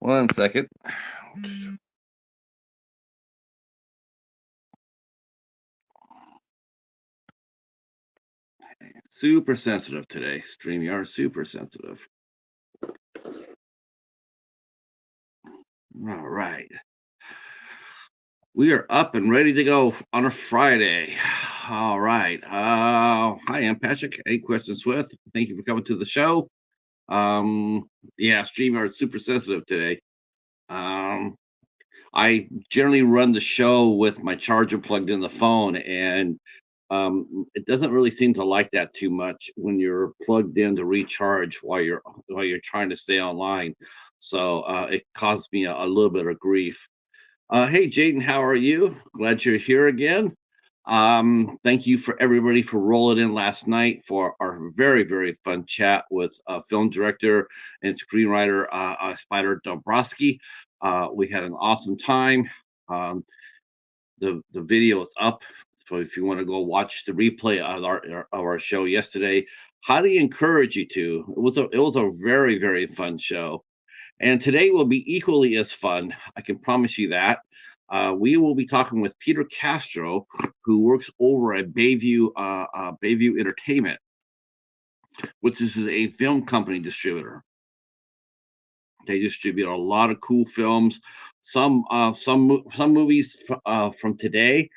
One second. Super sensitive today. StreamYard super sensitive. All right. We are up and ready to go on a Friday. All right. Hi, I'm Patrick. A Question Swift. Thank you for coming to the show. Yeah, StreamYard super sensitive today. I generally run the show with my charger plugged in the phone, and it doesn't really seem to like that too much when you're plugged in to recharge while you're trying to stay online. So it caused me a little bit of grief. Hey, Jaden, how are you? Glad you're here again. Thank you for everybody for rolling in last night for our very, very fun chat with film director and screenwriter Spider Dombrowski. We had an awesome time. Um, the video is up, so if you want to go watch the replay of our show yesterday, highly encourage you to. It was a very, very fun show. And today will be equally as fun. I can promise you that. We will be talking with Peter Castro, who works over at BayView Entertainment, which is a film company distributor. They distribute a lot of cool films, some movies from today,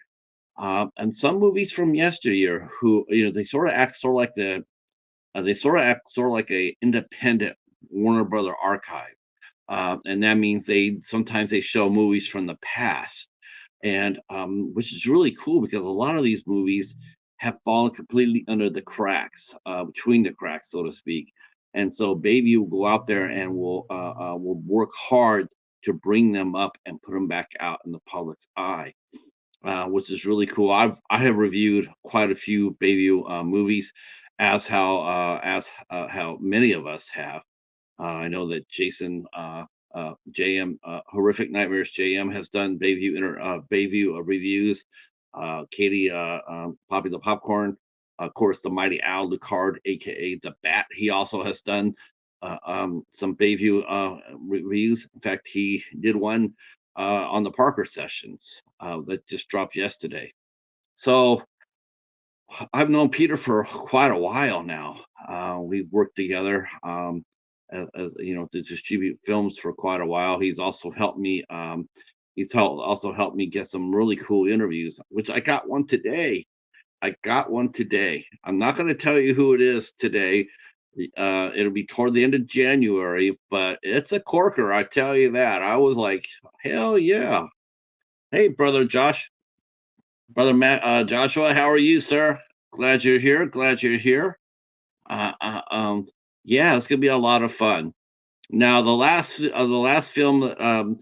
and some movies from yesteryear. Who they sort of act sort of like they sort of act sort of like a independent Warner Brother archive. And that means they sometimes they show movies from the past, and which is really cool because a lot of these movies have fallen completely under the cracks, between the cracks, so to speak. And so Baby will go out there and will work hard to bring them up and put them back out in the public's eye, which is really cool. I have reviewed quite a few Bayview movies, as how many of us have. I know that Jason JM Horrific Nightmares JM has done Bayview reviews. Katie Poppy the Popcorn, of course, the Mighty Owl Lucard, aka the Bat. He also has done some Bayview reviews. In fact, he did one on the Parker sessions that just dropped yesterday. So I've known Peter for quite a while now. We've worked together, to distribute films for quite a while. He's also helped me. Also helped me get some really cool interviews, which I got one today. I'm not going to tell you who it is today. It'll be toward the end of January, but it's a corker. I tell you that. I was like, hell yeah! Hey, brother Matt, Joshua, how are you, sir? Glad you're here. Glad you're here. Uh, uh, um, yeah, it's gonna be a lot of fun. Now, the last film that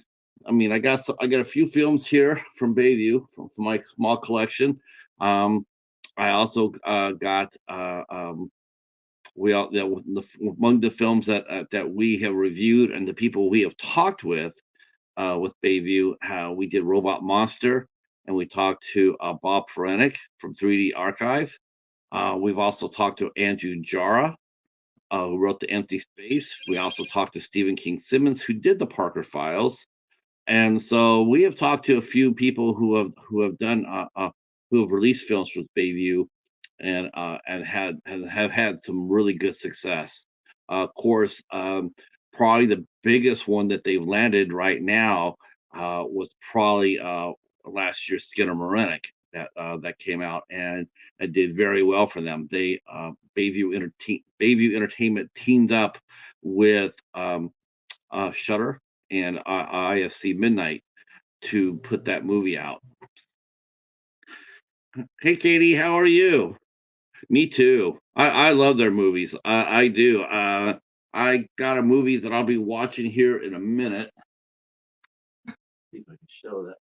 I got a few films here from Bayview from my small collection. I also got we all among the films that we have reviewed and the people we have talked with Bayview. We did Robot Monster, and we talked to Bob Perenick from 3D Archive. We've also talked to Andrew Jara, who wrote The Empty Space. We also talked to Stephen King Simmons, who did the Parker Files. And so we have talked to a few people who have done who have released films with Bayview, and have had some really good success. Of course, probably the biggest one that they've landed right now was probably last year's Skinner Marenick that came out, and it did very well for them. Bayview Entertainment teamed up with Shutter and IFC Midnight to put that movie out. Hey, Katie, how are you? Me too. I love their movies. I do. I got a movie that I'll be watching here in a minute. See if I can show that.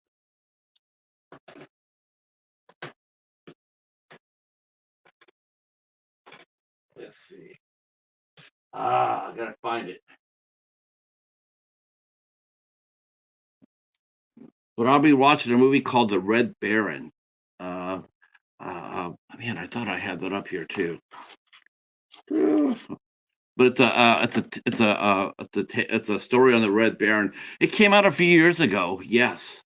Let's see. I gotta find it. But I'll be watching a movie called The Red Baron. Uh, man, I thought I had that up here too. but it's a story on the Red Baron. It came out a few years ago, yes,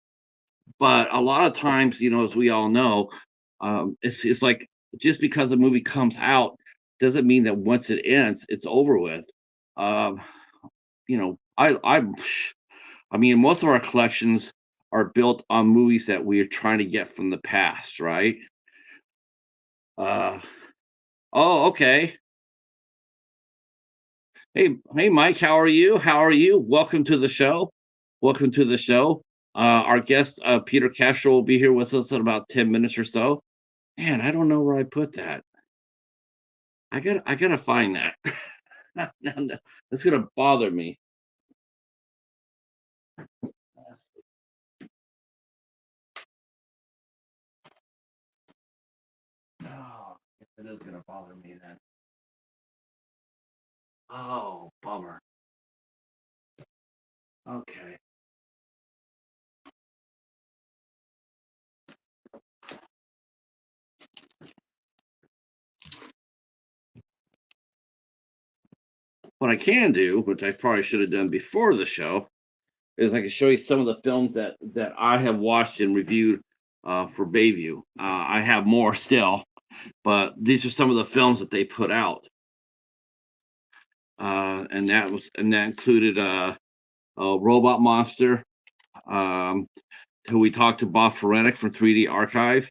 but a lot of times, as we all know, it's like just because a movie comes out doesn't mean that once it ends, it's over with. Um, I mean, most of our collections are built on movies that we are trying to get from the past, right? Uh, oh, okay. Hey, Mike, how are you? How are you? Welcome to the show. Welcome to the show. Our guest, Peter Castro, will be here with us in about 10 minutes or so. Man, I don't know where I put that. I gotta find that. No, no, that's gonna bother me. Oh, yes, it is gonna bother me then. Oh, bummer. Okay. What I can do, which I probably should have done before the show, is I can show you some of the films that I have watched and reviewed for BayView. I have more still, but these are some of the films that they put out, and that included Robot Monster, um, who we talked to Bob Forenik from 3D Archive.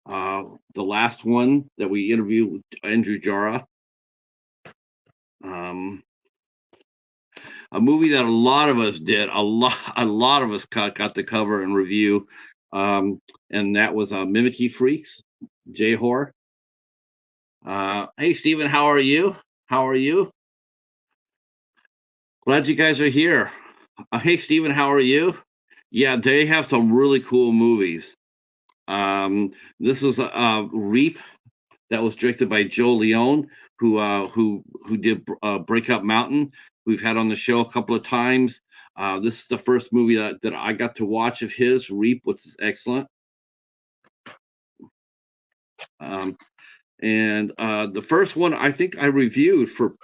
The last one that we interviewed Andrew Jara. Um, a movie that a lot of us did, a lot of us got to cover and review, and that was Mimicky Freaks, J Horror. Hey, Stephen, how are you? How are you? Glad you guys are here. Hey, Stephen, how are you? Yeah, they have some really cool movies. This is Reap, that was directed by Joe Leone, who did Breakout Mountain. We've had on the show a couple of times. This is the first movie that I got to watch of his, Reap, which is excellent. Um, and the first one I think I reviewed for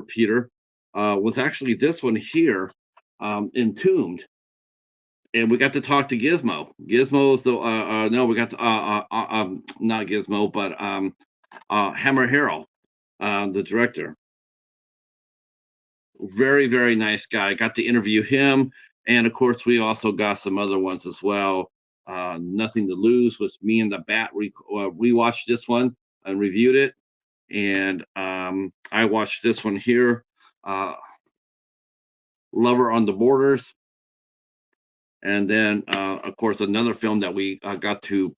Peter was actually this one here, Entombed, and we got to talk to Gizmo. Gizmo is the no, we got to not Gizmo, but Hammer Hero, the director. Very, very nice guy. Got to interview him, and of course, we also got some other ones as well. Nothing to Lose was me and the Bat. We watched this one and reviewed it, and I watched this one here, uh, Lover on the Borders, and then of course another film that we got to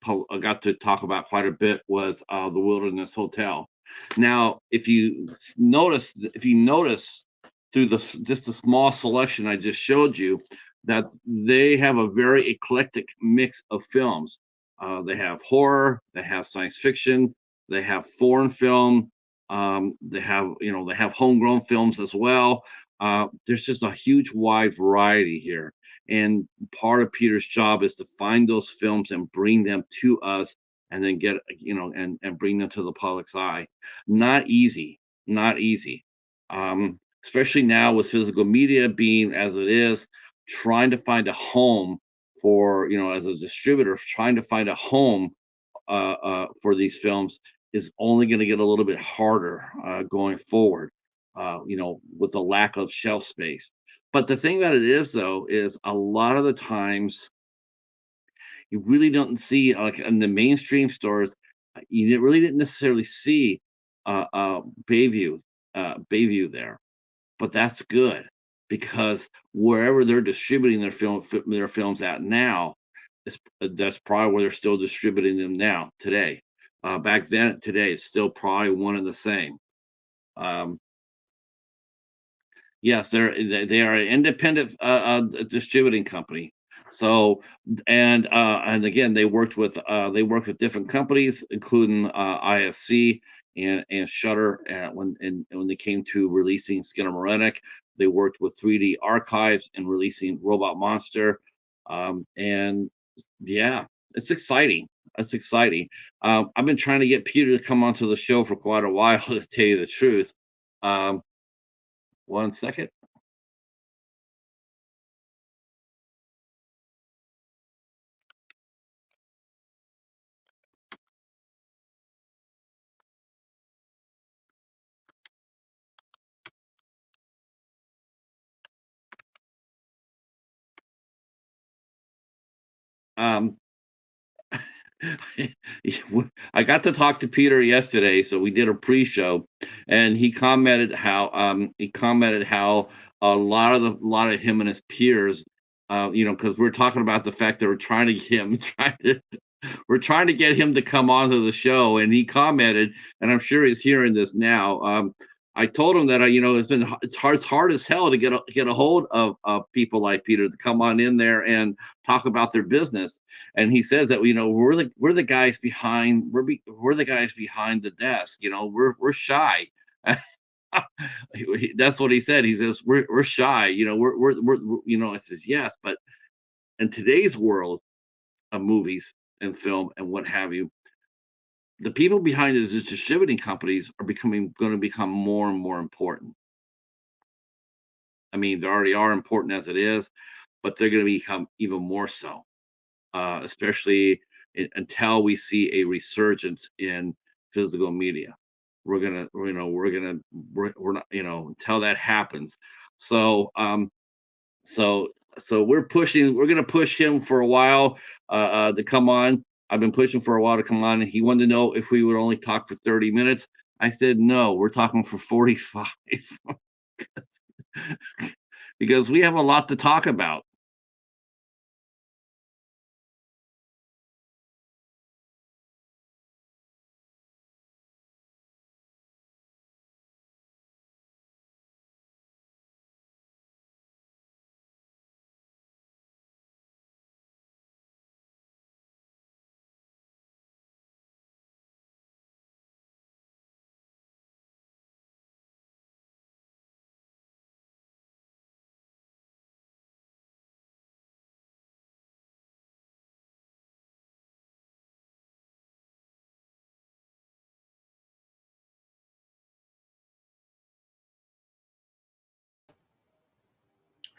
talk about quite a bit was The Wilderness Hotel. Now, if you notice through just the small selection I just showed you, that they have a very eclectic mix of films. They have horror, they have science fiction, they have foreign film, they have homegrown films as well. There's just a huge wide variety here, and part of Peter's job is to find those films and bring them to us, and then and bring them to the public's eye. Not easy, not easy. Especially now with physical media being as it is, trying to find a home for, as a distributor, trying to find a home for these films is only going to get a little bit harder going forward, with the lack of shelf space. But the thing about it is, though, is a lot of the times you really don't see, like in the mainstream stores, really didn't necessarily see uh, uh, Bayview, Bayview there, but that's good because wherever they're distributing their films at now, that's probably where they're still distributing them now today. Back then, today, it's still probably one and the same. Um, yes, they are an independent distributing company. So, and again, they worked with different companies, including ISC and Shutter. When they came to releasing Skinamarink, they worked with 3D Archives and releasing Robot Monster. And yeah, it's exciting. It's exciting. I've been trying to get Peter to come onto the show for quite a while, to tell you the truth. Um, 1 second. Um, I got to talk to Peter yesterday, so we did a pre-show, and he commented how a lot of him and his peers, because we're talking about the fact that we're trying to get him we're trying to get him to come onto the show, and he commented, and I'm sure he's hearing this now. I told him that it's hard as hell to get a hold of people like Peter to come on in there and talk about their business. And he says that we're the guys behind we're the guys behind the desk. We're shy. That's what he said. He says we're shy. I says yes, but in today's world of movies and film and what have you, the people behind the distributing companies are going to become more and more important. I mean, they already are important as it is, but they're going to become even more so, especially until we see a resurgence in physical media. We're not, until that happens. So, so, so we're going to push him for a while, to come on. I've been pushing for a while to come on. He wanted to know if we would only talk for 30 minutes. I said, no, we're talking for 45 because we have a lot to talk about.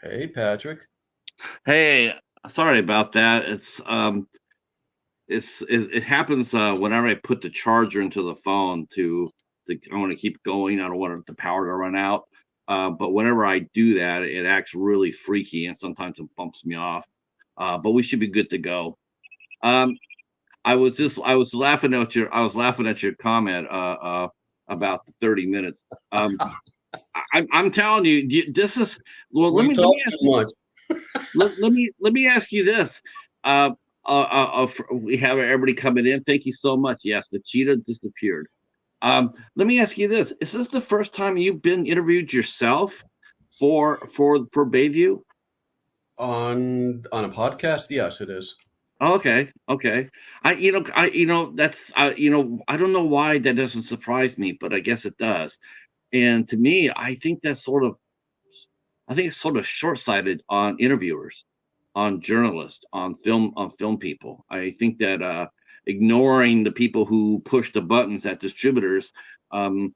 Hey, Patrick. Hey, sorry about that. It happens whenever I put the charger into the phone I want to keep going. I don't want the power to run out. But whenever I do that, it acts really freaky and sometimes it bumps me off. But we should be good to go. Um, I was laughing at your comment about the 30 minutes. I'm telling you, this is well. Let We me let talk me ask too you much. let me ask you this. Uh, we have everybody coming in. Thank you so much. Yes, the cheetah disappeared. Let me ask you this: is this the first time you've been interviewed yourself for BayView? On a podcast. Yes, it is. Oh, okay, okay. That's I don't know why that doesn't surprise me, but I guess it does. And to me, I think it's sort of short-sighted on interviewers, on journalists, on film people. I think that ignoring the people who push the buttons at distributors, um,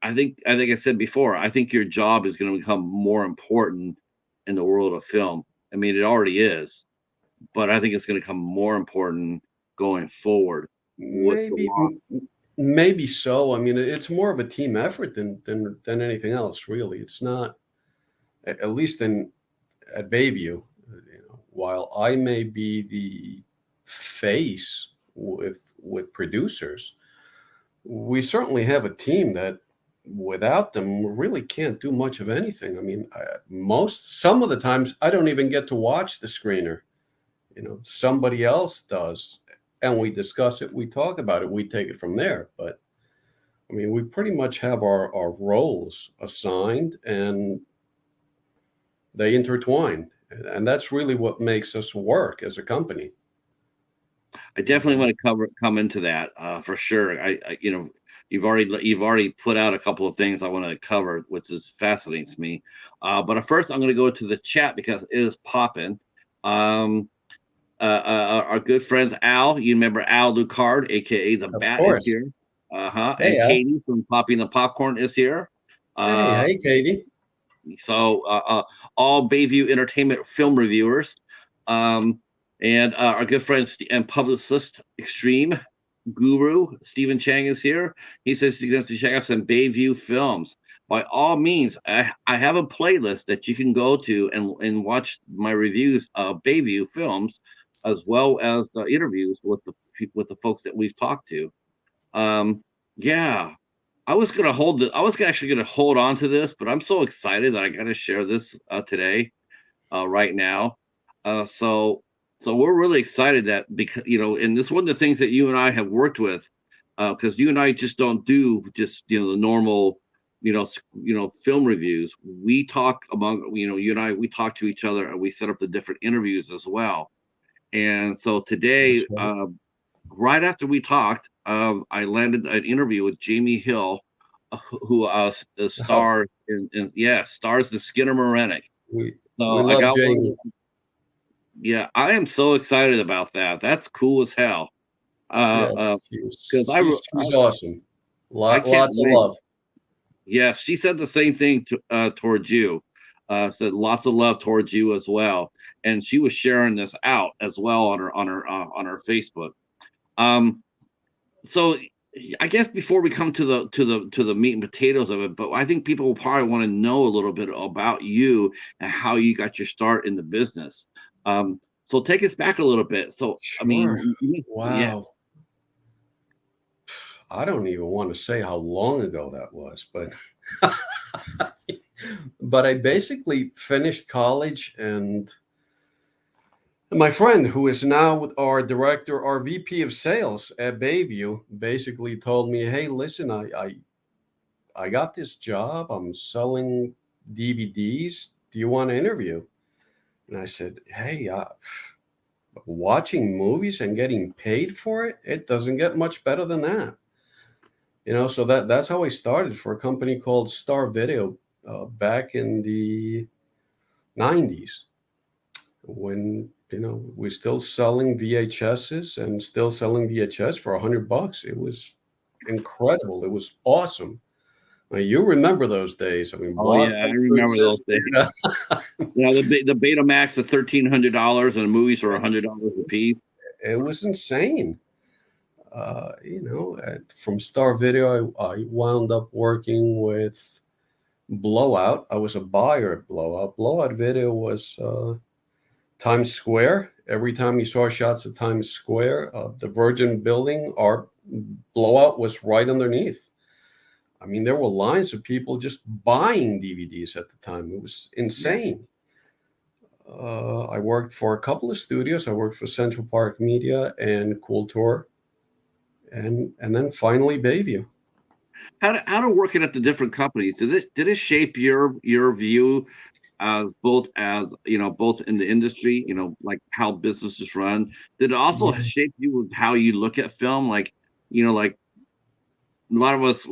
I think I said before, I think your job is going to become more important in the world of film. I mean, it already is, but I think it's going to become more important going forward with the Maybe, law. maybe so. I mean, it's more of a team effort than anything else. Really, it's not. At least at Bayview, while I may be the face with producers, we certainly have a team that without them we really can't do much of anything. I mean, some of the times I don't even get to watch the screener. Somebody else does, and we discuss it, we talk about it, we take it from there. But I mean, we pretty much have our roles assigned, and they intertwine, and that's really what makes us work as a company. I definitely want to come into that for sure. You've already put out a couple of things I want to cover, which is fascinates me. But first, I'm going to go to the chat because it is popping. Um, our good friends Al, you remember Al Lucard, aka the Of Bat, is course. here. Uh huh. Hey, And Al. Katie from Popping the Popcorn is here. Uh, Hey, Katie. so all BayView Entertainment film reviewers, um, and our good friend and publicist extreme guru Stephen Chang is here. He says he's going to check out some BayView films. By all means, I have a playlist that you can go to and watch my reviews of BayView films, as well as the interviews with the folks that we've talked to. Um, yeah, I was actually gonna hold on to this, but I'm so excited that I got to share this today, right now. Uh, so, so we're really excited that because and this is one of the things that you and I have worked with, because you and I just don't do just the normal, film reviews. We talk among you and I we talk to each other and we set up the different interviews as well. And so today, That's right. right after we talked, I landed an interview with Jamie Hill, who Oh, stars stars the Skinner Morenik. we So I love got Jamie. one. Yeah, I am so excited about that. That's cool as hell. Yes, Because she's awesome. I can't Lots of wait. love. Yeah, she said the same thing towards you. Said lots of love towards you as well, and she was sharing this out as well on her Facebook. Um, so I guess before we come to the meat and potatoes of it, but I think people will probably want to know a little bit about you and how you got your start in the business. So take us back a little bit. So I Sure. mean, yeah, Wow. I don't even want to say how long ago that was, but but I basically finished college, and my friend, who is now our director, our VP of sales at BayView, basically told me, "Hey, listen, I got this job. I'm selling DVDs. Do you want to interview?" And I said, "Hey, watching movies and getting paid for it, it doesn't get much better than that." So that's how I started for a company called Star Video back in the 90s, when we're still selling VHSs and still selling VHS for $100. It was incredible. It was awesome. You remember those days? I mean, oh yeah, I Blockbuster remember those existed. days. The Betamax at $1,300 and the movies were $100 a was, piece. it was insane. From Star Video, I wound up working with Blowout. I was a buyer at Blowout. Blowout Video was Times Square. Every time you saw shots of Times Square, the Virgin building, our Blowout was right underneath. I mean, there were lines of people just buying DVDs at the time. It was Yeah. insane. I worked for a couple of studios. I worked for Central Park Media and Cool Tour, and then finally BayView. How to working at the different companies? Did it shape your view as both in the industry, like how businesses run? Did it also Yeah. shape you with how you look at film? Like a lot of us,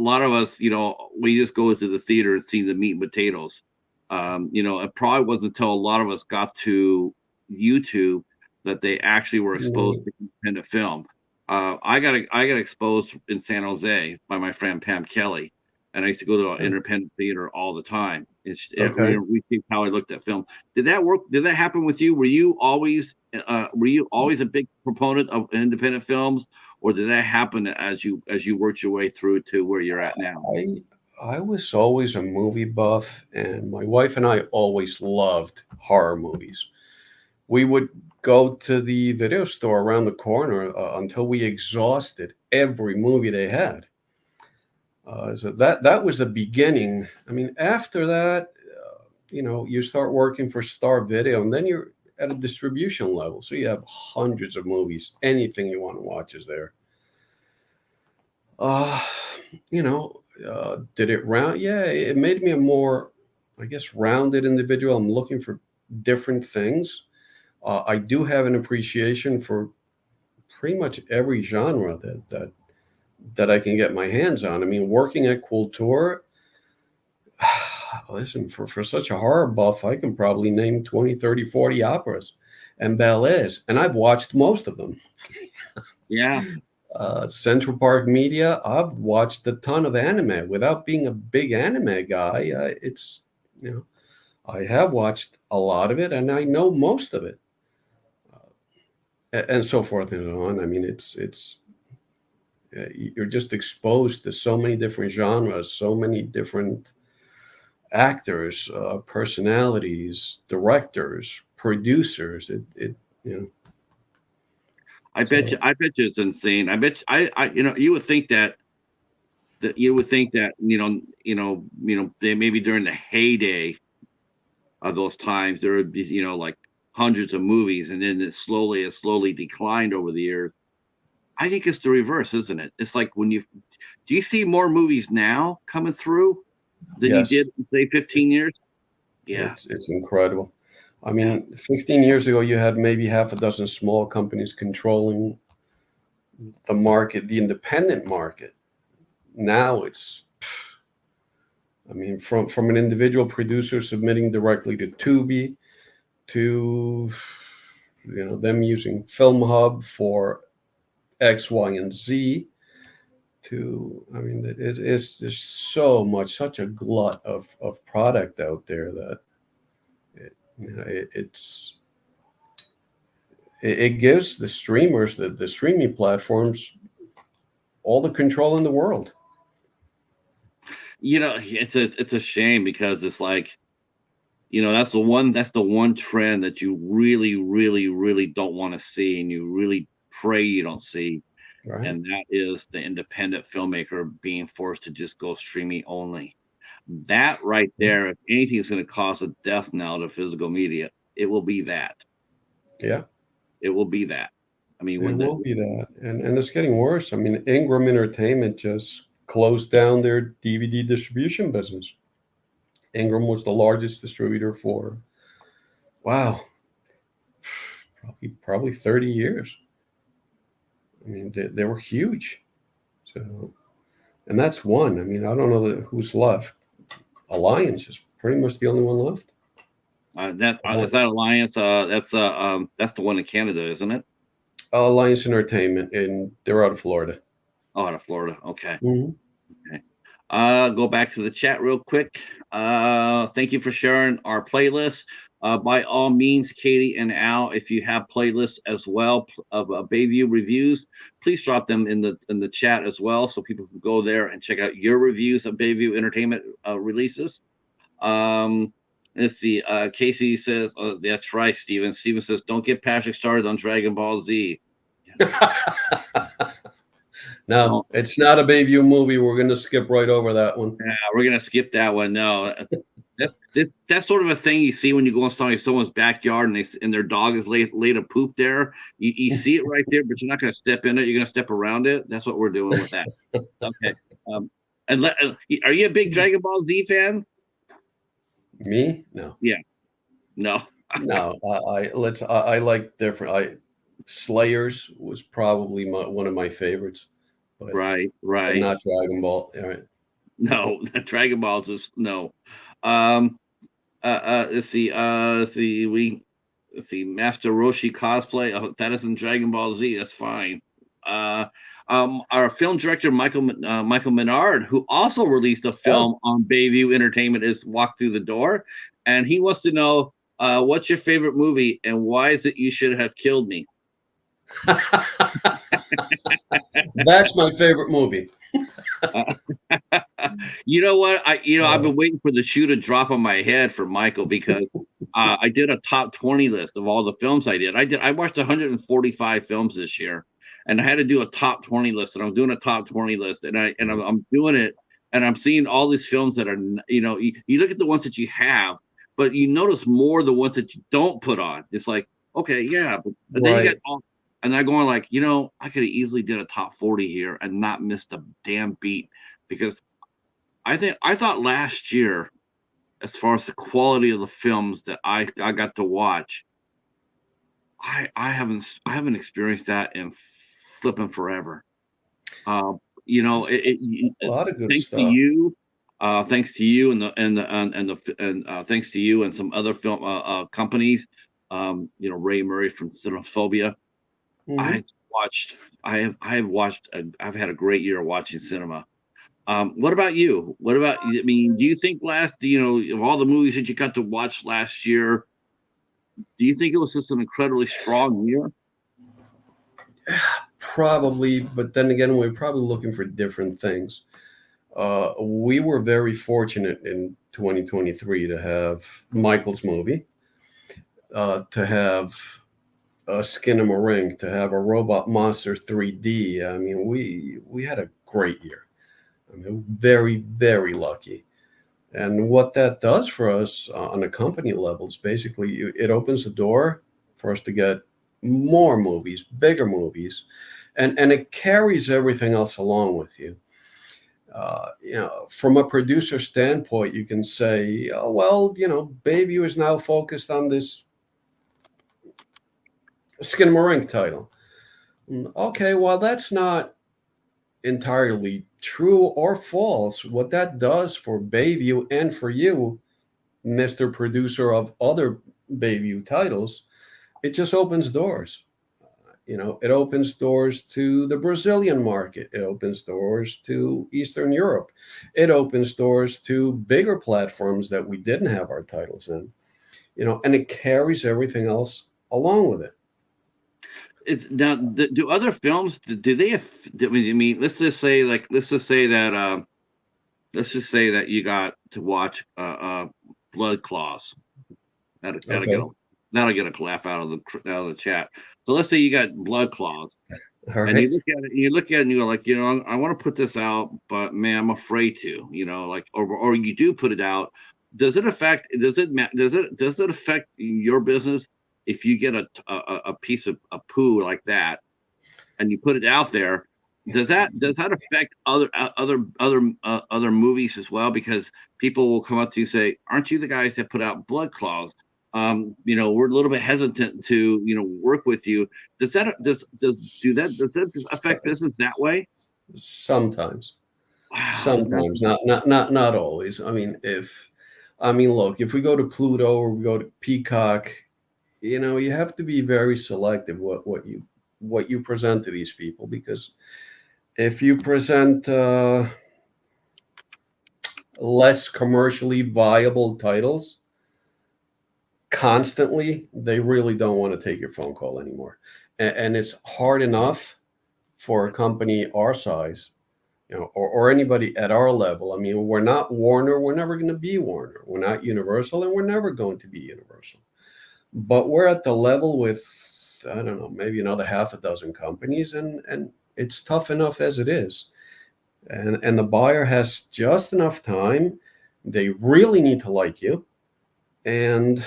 we just go to the theater and see the meat and potatoes. It probably wasn't until a lot of us got to YouTube that they actually were exposed Mm, to independent film. I got exposed in San Jose by my friend Pam Kelly, and I used to go to an independent theater all the time. It okay. reshaped how I looked at film. Did that work? Did that happen with you? Were you always a big proponent of independent films, or did that happen as you worked your way through to where you're at now? I I was always a movie buff, and my wife and I always loved horror movies. We would go to the video store around the corner until we exhausted every movie they had. So that was the beginning. I mean, after that, you start working for Star Video, and then you're at a distribution level. So you have hundreds of movies. Anything you want to watch is there. Uh, did it round? Yeah, it made me a more, I guess, rounded individual. I'm looking for different things. I do have an appreciation for pretty much every genre that I can get my hands on. I mean, working at Culture, listen, for such a horror buff, I can probably name 20, 30, 40 operas and ballets, and I've watched most of them. Yeah. Central Park Media, I've watched a ton of anime. Without being a big anime guy, it's, you know, I have watched a lot of it and I know most of it, and so forth and on. I mean, it's you're just exposed to so many different genres, so many different actors, personalities, directors, producers. It you know. So I bet you it's insane. You know, you would think that they maybe during the heyday of those times there would be, like hundreds of movies, and then it slowly declined over the years. I think it's the reverse, isn't it? It's like do you see more movies now coming through than you yes, did, say, 15 years? Yeah, it's incredible. I yeah. mean, 15 years ago, you had maybe half a dozen small companies controlling the market, the independent market. Now it's, I mean, from an individual producer submitting directly to Tubi to, them using Film Hub for X, Y, and Z. To, I mean, it's there's so much, such a glut of product out there that it's it gives the streamers, the streaming platforms, all the control in the world. It's a shame, because it's like, that's the one trend that you really, really, really don't want to see, and you really pray you don't see, Right. and that is the independent filmmaker being forced to just go streaming only. That right there, if anything is going to cause a death knell to physical media, it will be that. Yeah, It will be that. I mean, it when will be that, and it's getting worse. I mean, Ingram Entertainment just closed down their DVD distribution business. Ingram was the largest distributor for, wow, probably 30 years. I mean, they were huge. So, and that's one. I mean, I don't know who's left. Alliance is pretty much the only one left. that is that Alliance, that's the one in Canada, isn't it? Alliance Entertainment, and they're out of Florida. Oh, out of Florida. Okay. Hmm. Okay. Go back to the chat real quick. Thank you for sharing our playlist. By all means, Katie and Al, if you have playlists as well of BayView reviews, please drop them in the chat as well, so people can go there and check out your reviews of BayView Entertainment releases. Um, let's see. Casey says, oh, "That's right, Steven." Steven says, "Don't get Patrick started on Dragon Ball Z." No, No, it's not a Bayview movie. We're going to skip right over that one. yeah, we're gonna skip that one. No, that's sort of a thing you see when you go in someone's backyard, and their dog is laid a poop there. You see it right there, but you're not gonna step in it. You're gonna step around it. That's what we're doing with that. Okay. Um, are you a big Dragon Ball Z fan? Me? No, Yeah. No. no. I like different. Slayers was probably one of my favorites, but Right. Right. not Dragon Ball. All right. No. Dragon Balls is no. Um. Let's see. Let's see. Master Roshi cosplay. Oh, that isn't Dragon Ball Z. That's fine. Uh, our film director Michael Menard, who also released a Oh. film on BayView Entertainment, is walked through the door, and he wants to know, what's your favorite movie and why is it You Should Have Killed Me? That's my favorite movie. Uh, you know what? I've Uh, been waiting for the shoe to drop on my head for Michael, because I did a top 20 list of all the films I did. I watched 145 films this year, and I had to do a top 20 list, and I'm doing a top 20 list, and I'm doing it, and I'm seeing all these films that are, you look at the ones that you have, but you notice more the ones that you don't put on. It's like, okay, yeah, but then you got right. all. And they're going like, I could have easily did a top 40 here and not missed a damn beat, because I thought last year, as far as the quality of the films that I got to watch, I haven't experienced that in flipping forever. Uh, There's a lot of good thanks to stuff. you, thanks to you thanks to you and some other film companies, Ray Murray from Cinephobia. I Hmm. watched. I have watched. I've had a great year watching cinema. What about you? What about? I mean, do you think of all the movies that you got to watch last year, do you think it was just an incredibly strong year? Probably, but then again, we're probably looking for different things. We were very fortunate in 2023 to have Michael's movie, to have Skin in a Ring, to have a Robot Monster 3D. I mean, we had a great year. I mean, very, very lucky. And what that does for us on a company level is basically it opens the door for us to get more movies, bigger movies, and it carries everything else along with you. From a producer standpoint, you can say, oh, well, BayView is now focused on this Skinamarink title. Okay, well, that's not entirely true or false. What that does for BayView and for you, Mr. Producer of other BayView titles, it just opens doors. It opens doors to the Brazilian market. It opens doors to Eastern Europe. It opens doors to bigger platforms that we didn't have our titles in, and it carries everything else along with it. It's now. Do other films? Do they? I mean, let's just say that you got to watch Blood Claws. That'll get Okay. a that'll get a laugh out of the chat. So let's say you got Blood Claws, All and you right. look at it, and you look at it, and you go like, I want to put this out, but man, I'm afraid to. Like, or you do put it out. Does it affect? Does it affect your business if you get a piece of a poo like that and you put it out there? Does that affect other movies as well? Because people will come up to you and say, "Aren't you the guys that put out Blood Claws? We're a little bit hesitant to work with you." Does that affect business that way? Sometimes, Wow, sometimes, not always. Look, if we go to Pluto or we go to Peacock, you have to be very selective what you present to these people, because if you present less commercially viable titles constantly, they really don't want to take your phone call anymore. And it's hard enough for a company our size, or anybody at our level. I mean, we're not Warner, we're never going to be Warner. We're not Universal, and we're never going to be Universal. But we're at the level with, I don't know, maybe another half a dozen companies, and it's tough enough as it is. And the buyer has just enough time. They really need to like you, and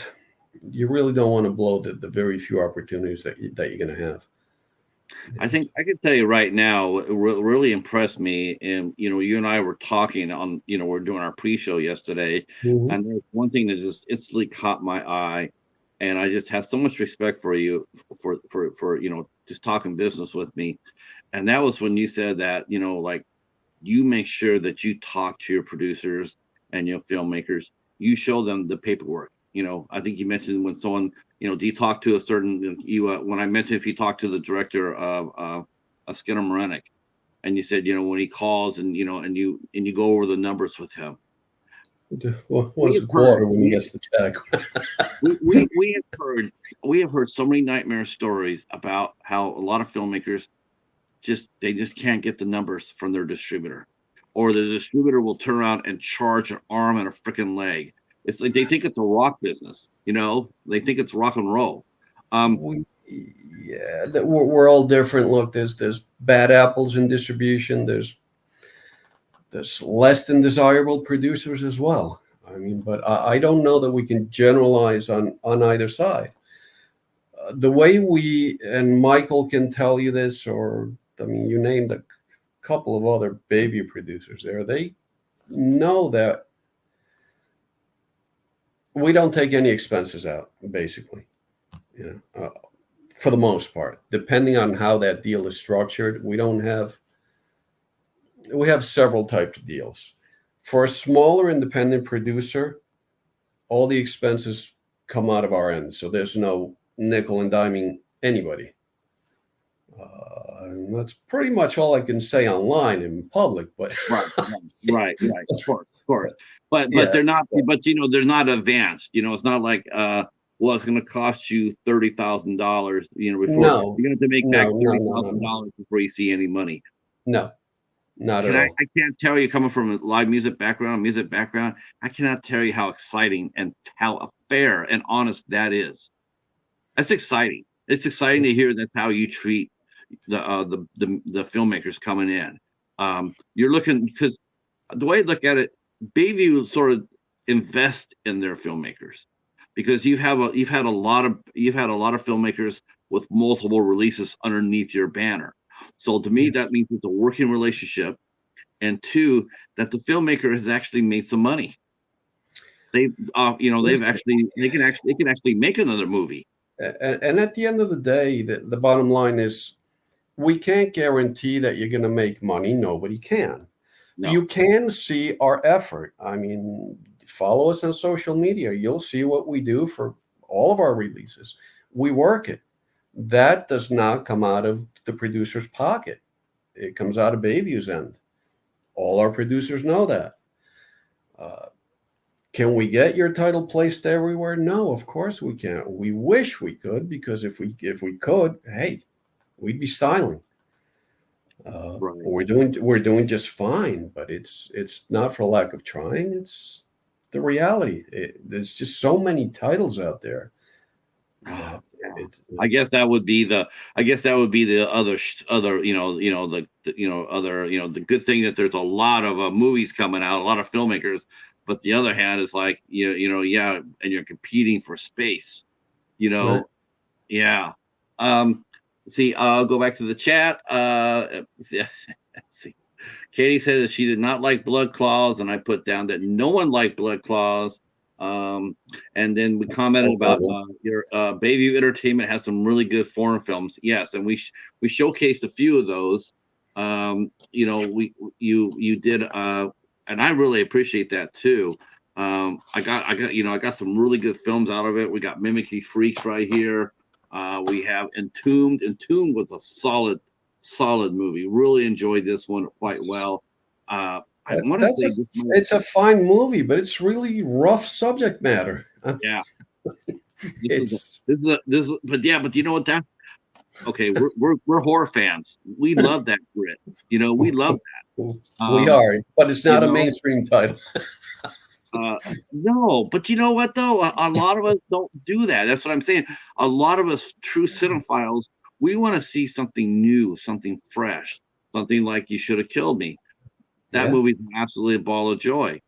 you really don't want to blow the very few opportunities that you're going to have. I think I can tell you right now, what really impressed me, and you and I were talking on, we're doing our pre-show yesterday, Mhm. and there's one thing that just instantly caught my eye, and I just have so much respect for you for just talking business with me, and that was when you said that like you make sure that you talk to your producers and filmmakers. You show them the paperwork. I think you mentioned when someone, do you talk to a certain you when I mentioned if you talk to the director of Skinner Moranik, and you said when he calls and and you go over the numbers with him. We Once have a heard quarter when he gets the check. we have heard so many nightmare stories about how a lot of filmmakers they just can't get the numbers from their distributor, or the distributor will turn around and charge an arm and a freaking leg. It's like they think it's a rock business, they think it's rock and roll. Yeah, that we're all different. Look, there's bad apples in distribution. There's less than desirable producers as well. I mean, but I don't know that we can generalize on either side. The way we, and Michael can tell you this, or I mean, you named a couple of other BayView producers there. They know that we don't take any expenses out, basically. For the most part, depending on how that deal is structured, we have several types of deals. For a smaller independent producer, all the expenses come out of our end, so there's no nickel and diming anybody. And that's pretty much all I can say online in public. But Right, right. Of course, of course. But yeah, they're not. But they're not advanced. It's not like well, it's going to cost you $30,000. Before no, you're going to have to make back no, no, thirty no, no, thousand no, dollars before you see any money. no, not at Can I? all. I can't tell you coming from a live music background. I cannot tell you how exciting and how fair and honest that is. That's exciting. It's exciting to hear that's how you treat the filmmakers coming in. You're looking because the way I look at it, Bayview sort of invest in their filmmakers because you've had a lot of filmmakers with multiple releases underneath your banner. So to me, Yeah. that means it's a working relationship, and two, that the filmmaker has actually made some money. They, they can actually make another movie. And at the end of the day, the bottom line is we can't guarantee that you're going to make money. Nobody can. No, You can see our effort. I mean, follow us on social media. You'll see what we do for all of our releases. We work it. That does not come out of the producer's pocket. It comes out of Bayview's end. All our producers know that. Uh, can we get your title placed everywhere? No, of course we can't. We wish we could, because if we could, hey, we'd be styling. right. We're doing just fine, but it's not for lack of trying. It's the reality. There's just so many titles out there Oh, that yeah. it. I guess that would be the other other the good thing that there's a lot of movies coming out, a lot of filmmakers, but the other hand is like yeah, and you're competing for space, you Right. know, yeah. Um, see, I'll go back to the chat. Let's see. Katie says that she did not like Blood Claws, and I put down that no one liked Blood Claws. Um, and then we commented No about comment. your BayView Entertainment has some really good foreign films. Yes, and we showcased a few of those. You did, and I really appreciate that too. I got some really good films out of it. We got Mimicry Freaks right here. We have Entombed. Entombed was a solid movie. Really enjoyed this one quite well. I want to That's a say this might, it's a fine movie, but it's really rough subject matter. yeah. It's But yeah, but you know what? That's okay. We're horror fans. We love that grit. We love that. we are, but it's You not a know, mainstream title. no, but you know what though? A lot of us don't do that. That's what I'm saying. A lot of us true cinephiles, we want to see something new, something fresh, something like You Should Have Killed Me. That Yeah. movie's absolutely a ball of joy.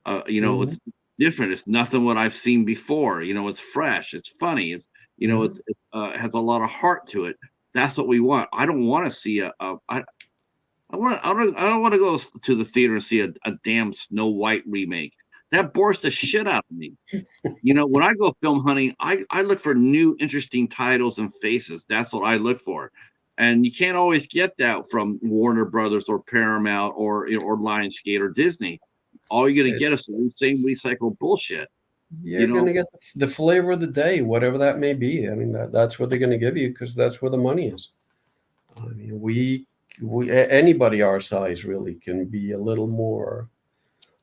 Hmm. It's different. It's nothing what I've seen before. It's fresh. It's funny. Hmm. It has a lot of heart to it. That's what we want. I don't want to see I don't want to go to the theater and see a damn Snow White remake. That bores the shit out of me. When I go film hunting, I look for new, interesting titles and faces. That's what I look for. And you can't always get that from Warner Brothers or Paramount or Lionsgate or Disney. All you're gonna get is the same recycled bullshit. You You're going know, to get the flavor of the day, whatever that may be. I mean, that's what they're going to give you because that's where the money is. I mean, anybody our size really can be a little more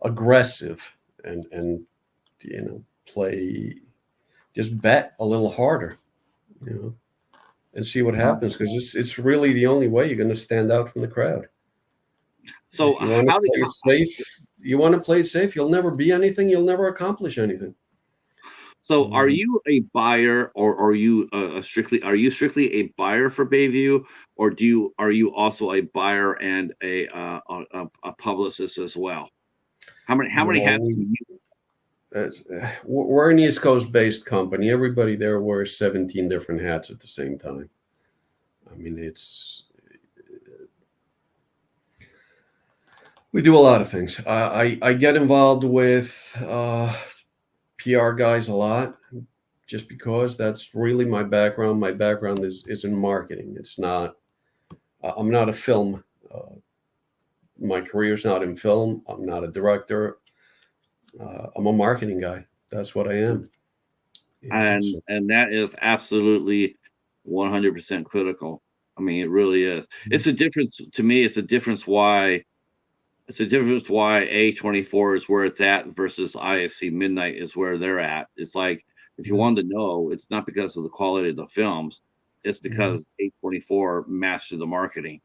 aggressive and play, just bet a little harder, you know, and see what happens because it's really the only way you're going to stand out from the crowd. so If you want to how do play it safe, you'll never be anything. You'll never accomplish anything. so are Um, you a buyer or are you strictly a buyer for Bayview, or are you also a buyer and a publicist as well? How many no, hats do you? we're an East Coast based company. Everybody there wears 17 different hats at the same time. I mean, we do a lot of things. I get involved with PR guys a lot just because that's really my background. My background is in marketing. It's not. I'm not a film. Uh, my career's not in film. I'm not a director. I'm a marketing guy. That's what I am. And So that is absolutely 100% critical. I mean, it really is. It's a difference to me. It's a difference why A24 is where it's at versus IFC Midnight is where they're at. It's like if you Yeah. wanted to know, it's not because of the quality of the films, it's Yeah. because A24 mastered the marketing,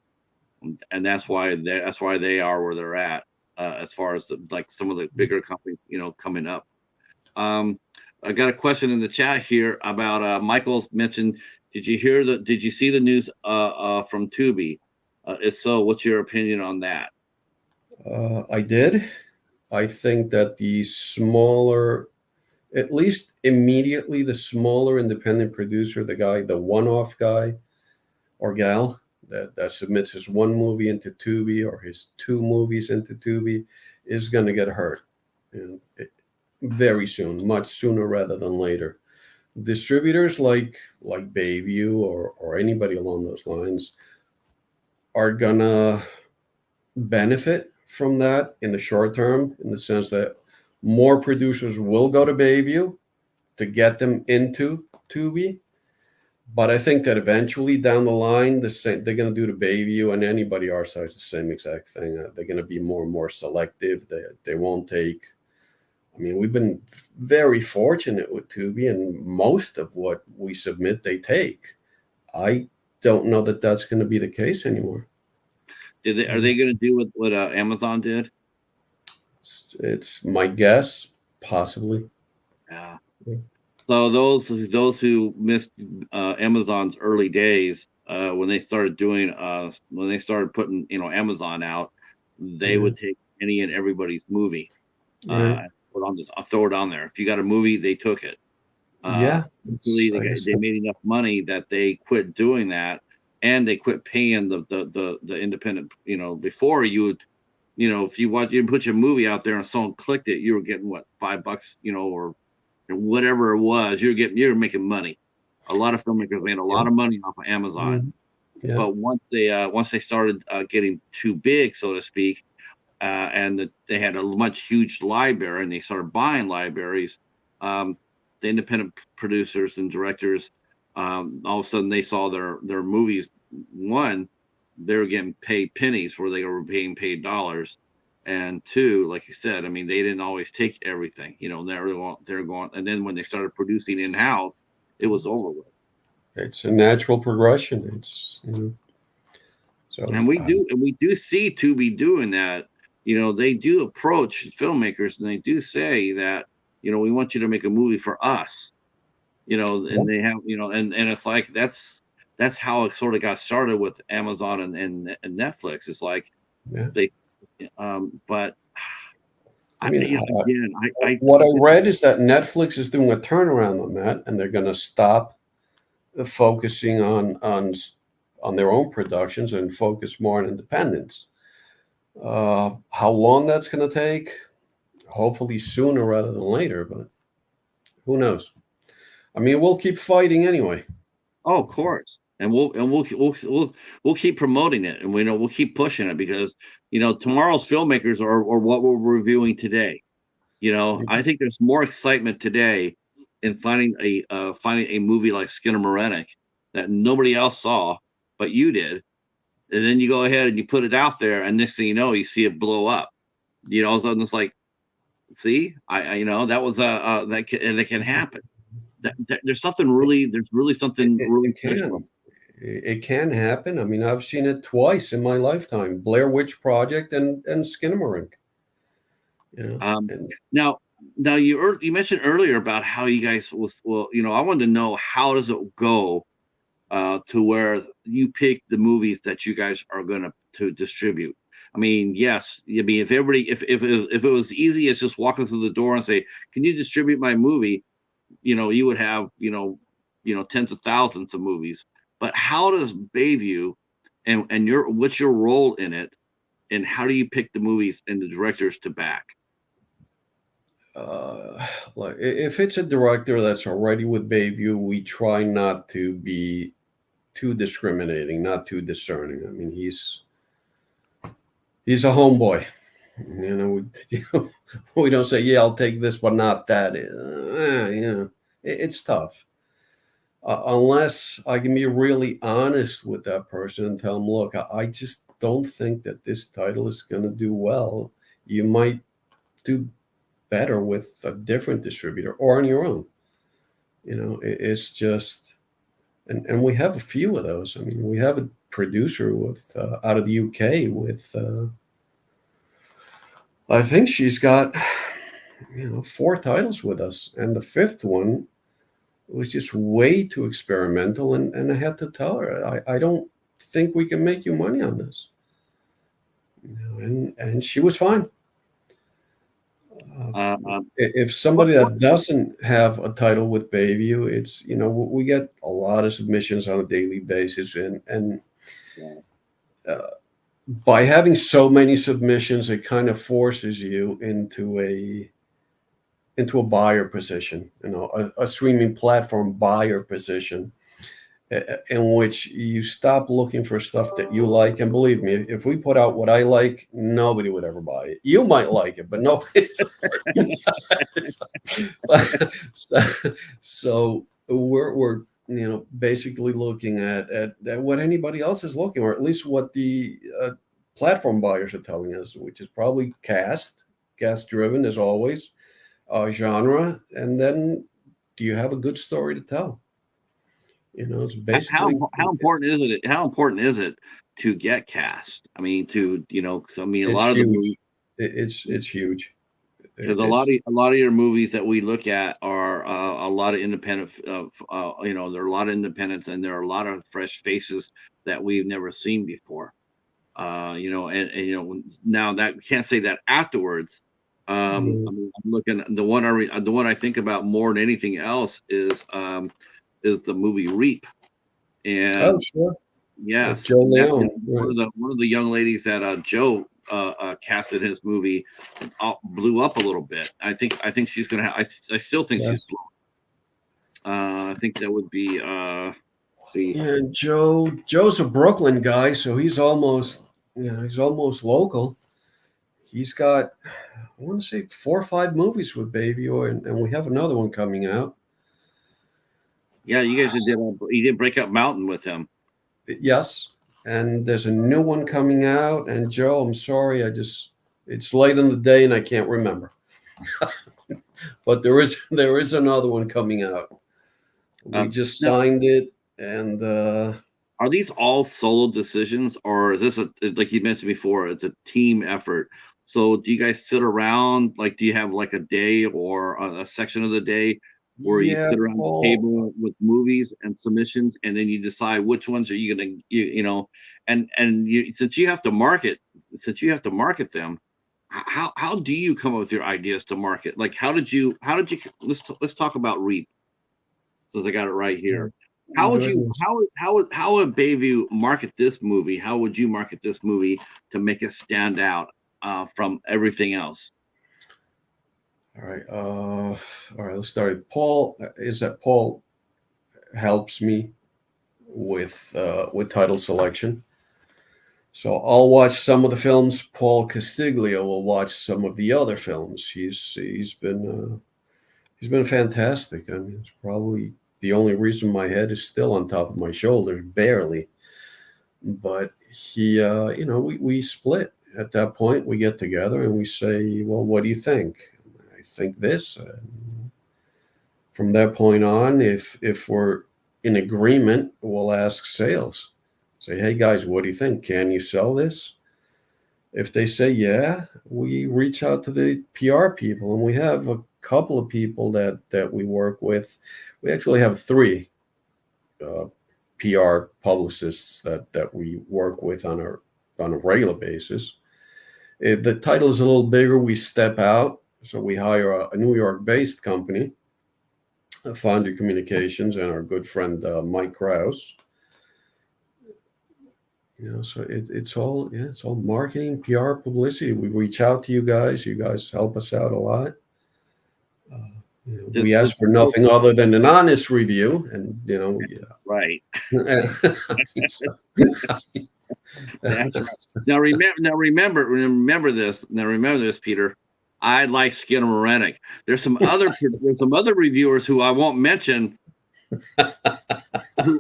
and that's why they are where they're at as far as like some of the bigger companies, coming up. Um, I got a question in the chat here about Michael mentioned. Did you see the news from Tubi? If so, what's your opinion on that? I did. I think that the smaller, at least immediately, the smaller independent producer, the guy, the one-off guy or gal that submits his one movie into Tubi or his two movies into Tubi is going to get hurt, and very soon, much sooner rather than later. Distributors like Bayview or anybody along those lines are gonna benefit from that in the short term, in the sense that more producers will go to Bayview to get them into Tubi. But I think that eventually down the line, they're going to do to Bayview and anybody our size the same exact thing. They're going to be more and more selective. They won't take. I mean, we've been very fortunate with Tubi, and most of what we submit, they take. I don't know that that's going to be the case anymore. Are they going to do what Amazon did? It's my guess, possibly. Yeah. So those who missed Amazon's early days when they started doing when they started putting Amazon out, they Yeah, would take any and everybody's movie right. throw it on there. If you got a movie, they took it. Yeah, Really, I guess they made enough money that they quit doing that, and they quit paying the independent. Before you would, if you put your movie out there and someone clicked it, you were getting what, $5, or whatever it was. You're making money. A lot of filmmakers made a yeah. lot of money off of Amazon, Mhm. Yeah, but once they started getting too big, so to speak, and they had a much huge library, and they started buying libraries. Um, the independent producers and directors, all of a sudden, they saw their movies. One, they were getting paid pennies where they were being paid dollars, and two, like you said, I mean, they didn't always take everything. They're going, and then when they started producing in house, it was over with. it's a natural progression. So And we do see Tubi doing that. They do approach filmmakers and they do say that, we want you to make a movie for us. yeah, And they have, and it's like that's how it sort of got started with Amazon and Netflix. It's like yeah. they but I mean, again, I what I read is that Netflix is doing a turnaround on that, and they're going to stop focusing on their own productions and focus more on independence. How long that's going to take? Hopefully sooner rather than later, but who knows? I mean, we'll keep fighting anyway. Oh, of course. And we'll keep promoting it, and we'll keep pushing it because tomorrow's filmmakers are what we're reviewing today. I think there's more excitement today in finding a movie like Skinnamarink that nobody else saw, but you did, and then you go ahead and you put it out there, and next thing you know, you see it blow up. All of a sudden it's like, see, that was that can happen. There's really It, something it, really it special. can. It can happen. I mean, I've seen it twice in my lifetime: Blair Witch Project and Skinamarink. Um, And now, you mentioned earlier about how you guys was well. I wanted to know how does it go to where you pick the movies that you guys are going to distribute. I mean, yes. I mean, if everybody, if it was easy as just walking through the door and say, "Can you distribute my movie?" You would have tens of thousands of movies. But how does Bayview and what's your role in it, and how do you pick the movies and the directors to back? like, if it's a director that's already with Bayview, we try not to be too discriminating, not too discerning. I mean, he's a homeboy. We don't say, "Yeah, I'll take this, but not that." It's tough. unless I can be really honest with that person and tell them, look, I just don't think that this title is going to do well. You might do better with a different distributor or on your own. It's just, and we have a few of those. I mean, we have a producer with out of the UK with, I think she's got, 4 titles with us, and the fifth one was just way too experimental, and I had to tell her, I don't think we can make you money on this. And she was fine. If somebody What? that doesn't have a title with BayView, it's we get a lot of submissions on a daily basis, and Yeah. by having so many submissions, it kind of forces you into a buyer position, a streaming platform buyer position, in which you stop looking for stuff that you like. And believe me, if we put out what I like, nobody would ever buy it. You might like it, but nobody's. So we're basically looking at what anybody else is looking, or at least what the platform buyers are telling us, which is probably cast driven as always, genre, and then do you have a good story to tell? It's basically How important is it? How important is it to get cast? I mean, 'cause I mean, a it's lot of the huge. movies, It's huge. because It's a lot of your movies that we look at are a lot of independent. There are a lot of independents, and there are a lot of fresh faces that we've never seen before. And now that we can't say that afterwards. I mean, I'm looking the one I think about more than anything else is the movie Reap. oh, And sure, with yes, Joe and that Leone, right? one of the young ladies that Joe casted his movie blew up a little bit. I think she's gonna have. I still think she's Yes. blowing. I think that would be see. Yeah, Joe's a Brooklyn guy, so he's almost local. He's got, I want to say, 4 or 5 movies with BayView, and we have another one coming out. Yeah, you did Breakout Mountain with him. Yes, and there's a new one coming out. And Joe, I'm sorry, it's late in the day and I can't remember. But there is another one coming out. We just Now, signed it, and are these all solo decisions, or is this like you mentioned before? It's a team effort. So, do you guys sit around? Like, do you have like a day or a section of the day where you yeah, sit around the Paul. table with movies and submissions, and then you decide which ones are you gonna, and since you have to market them, how do you come up with your ideas to market? Like, how did you let's talk about Reap, since I got it right here. How would you Goodness. how would Bayview market this movie? How would you market this movie to make it stand out from everything else? All right. All right. Let's start. Paul helps me with title selection. So I'll watch some of the films. Paul Castiglio will watch some of the other films. He's been fantastic. I mean, it's probably the only reason my head is still on top of my shoulders, barely. But we split at that point. We get together and we say, well, what do you think? I think this. From that point on, if we're in agreement, we'll ask sales. Say, hey guys, what do you think? Can you sell this? If they say yeah, we reach out to the PR people, and we have a couple of people that we work with. We actually have 3 PR publicists that we work with on a regular basis. If the title is a little bigger, we step out. So we hire a New York-based company, Foundry Communications, and our good friend Mike Krause. So it's all marketing, PR, publicity. We reach out to you guys. You guys help us out a lot. Does, We does ask for nothing other than an honest review, and right. so, That's right. Remember this. Now remember this, Peter. I like Skinner Rennick. There's some other reviewers who I won't mention who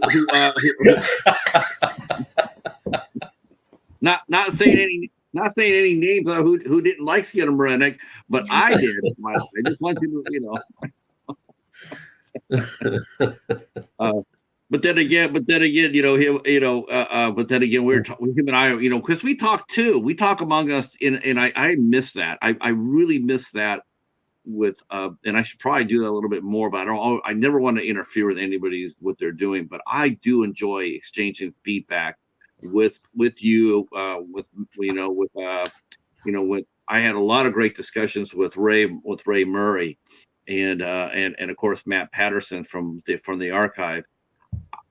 not saying any names who didn't like Skinamarink, but I did. I just want you to, uh, but then again, but then again, him and I, because we talk too. We talk among us, and I miss that. I really miss that with, and I should probably do that a little bit more. But I never want to interfere with anybody's what they're doing. But I do enjoy exchanging feedback with you, with I had a lot of great discussions with Ray Murray, and of course Matt Patterson from the archive.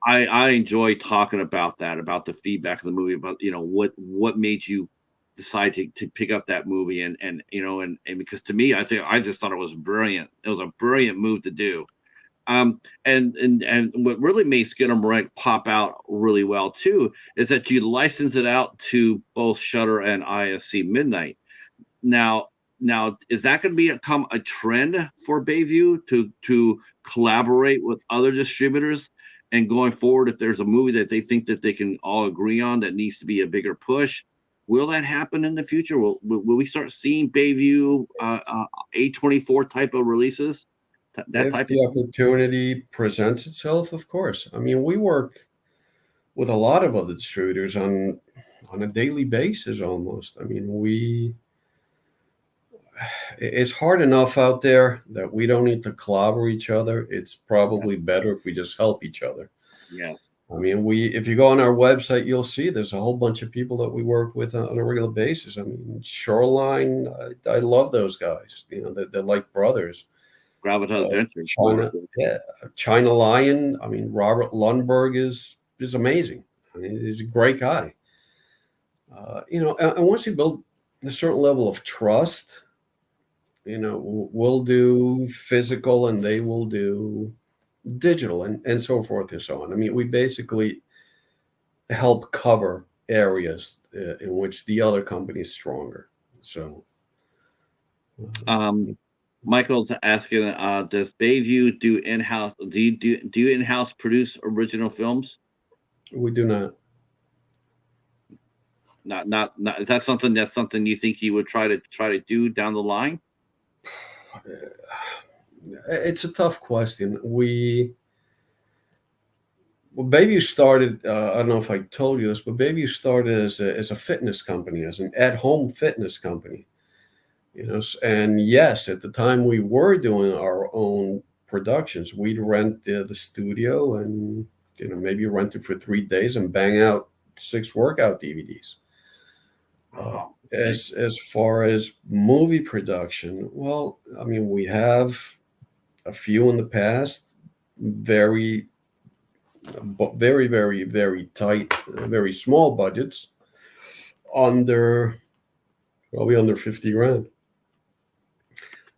I enjoy talking about that, about the feedback of the movie, about what made you decide to pick up that movie, and because to me, I just thought it was brilliant. It was a brilliant move to do. And what really made Skinamarink pop out really well too is that you license it out to both Shutter and IFC Midnight. Now, is that going to become a trend for BayView to collaborate with other distributors? And going forward, if there's a movie that they think that they can all agree on that needs to be a bigger push, will that happen in the future? Will we start seeing BayView A24 type of releases? That If type the of opportunity presents itself, of course. I mean, we work with a lot of other distributors on a daily basis almost. I mean, it's hard enough out there that we don't need to clobber each other. It's yeah, probably better if we just help each other. yes. I mean, if you go on our website, you'll see there's a whole bunch of people that we work with on a regular basis. I mean, Shoreline, I love those guys. They're like brothers. Gravitas Ventures, of course. China, yeah, China Lion. I mean, Robert Lundberg is amazing. I mean, he's a great guy. And once you build a certain level of trust, we'll do physical and they will do digital and so forth and so on. I mean, we basically help cover areas in which the other company is stronger. So, Um, Michael's asking, does BayView do in-house? Do you in-house produce original films? we do not. Not. Is that something you think you would try to do down the line? It's a tough question. Well, BayView started. I don't know if I told you this, but BayView started as a fitness company, as an at-home fitness company. And yes, at the time we were doing our own productions, we'd rent the studio and maybe rent it for 3 days and bang out 6 workout DVDs. Oh, okay. As far as movie production, well, I mean, we have a few in the past, very, very, very, very tight, very small budgets, under probably under 50 grand.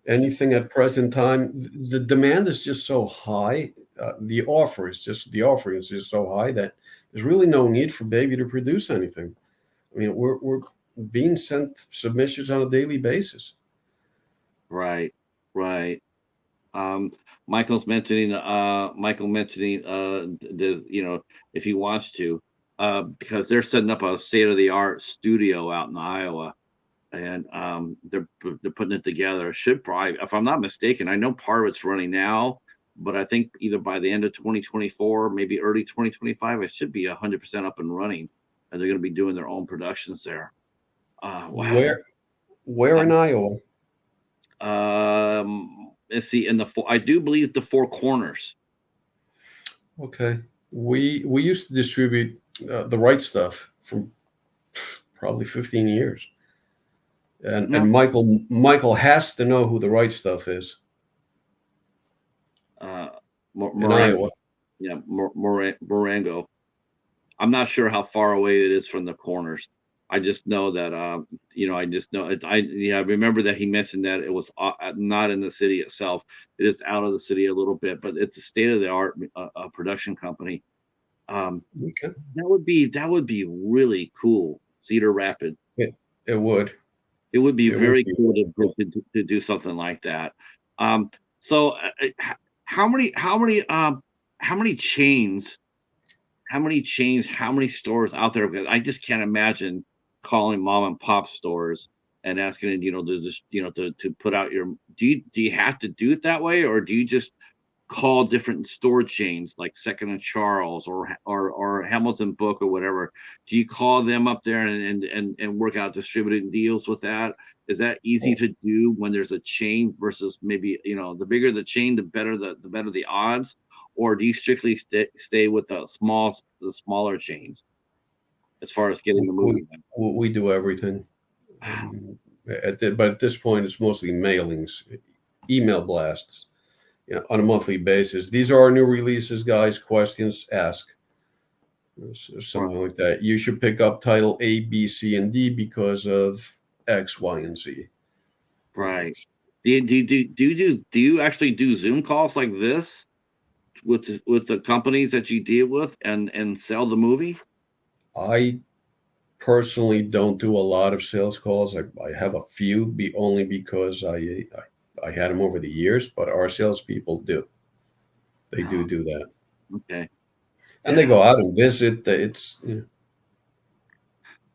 Anything at present time, the demand is just so high. The offering is just so high that there's really no need for Baby to produce anything. I mean, we're being sent submissions on a daily basis. Right, right. Um, Michael mentioning if he wants to, because they're setting up a state of the art studio out in Iowa, and they're putting it together. Should probably, if I'm not mistaken, I know part of it's running now, but I think either by the end of 2024, maybe early 2025, it should be 100% up and running, and they're going to be doing their own productions there. Wow. Where in Iowa? Let's see, I do believe the Four Corners. Okay, we used to distribute the right stuff from probably 15 years, and No, Michael has to know who the right stuff is uh, in Morango. Iowa. Yeah, Morango. I'm not sure how far away it is from the corners. I just know that I just know it. I remember that he mentioned that it was not in the city itself. It is out of the city a little bit, but it's a state of the art production company. Um, Okay, that would be really cool. Cedar Rapids. it would It would be it would very be cool really cool. to do something like that. Um, so how many how many chains, how many stores out there? Because I just can't imagine calling mom and pop stores and asking them, to just, to put out your. Do you have to do it that way, or do you just call different store chains like Second and Charles or Hamilton Book or whatever? Do you call them up there and work out distributing deals with that? Is that easy to do when there's a chain versus maybe, the bigger the chain, the better the odds? Or do you strictly stay with the smaller chains as far as getting the We, movie done? we do everything. Wow. But at this point, it's mostly mailings, email blasts, on a monthly basis. These are our new releases, guys. Questions, ask. Something Right. like that. You should pick up title A, B, C, and D because of X, Y, and Z. Right. Do you actually do Zoom calls like this with the companies that you deal with and sell the movie? I personally don't do a lot of sales calls. I have a few, only because I had them over the years, but our salespeople do. They Oh, do that, okay. and they Yeah. go out and visit. It's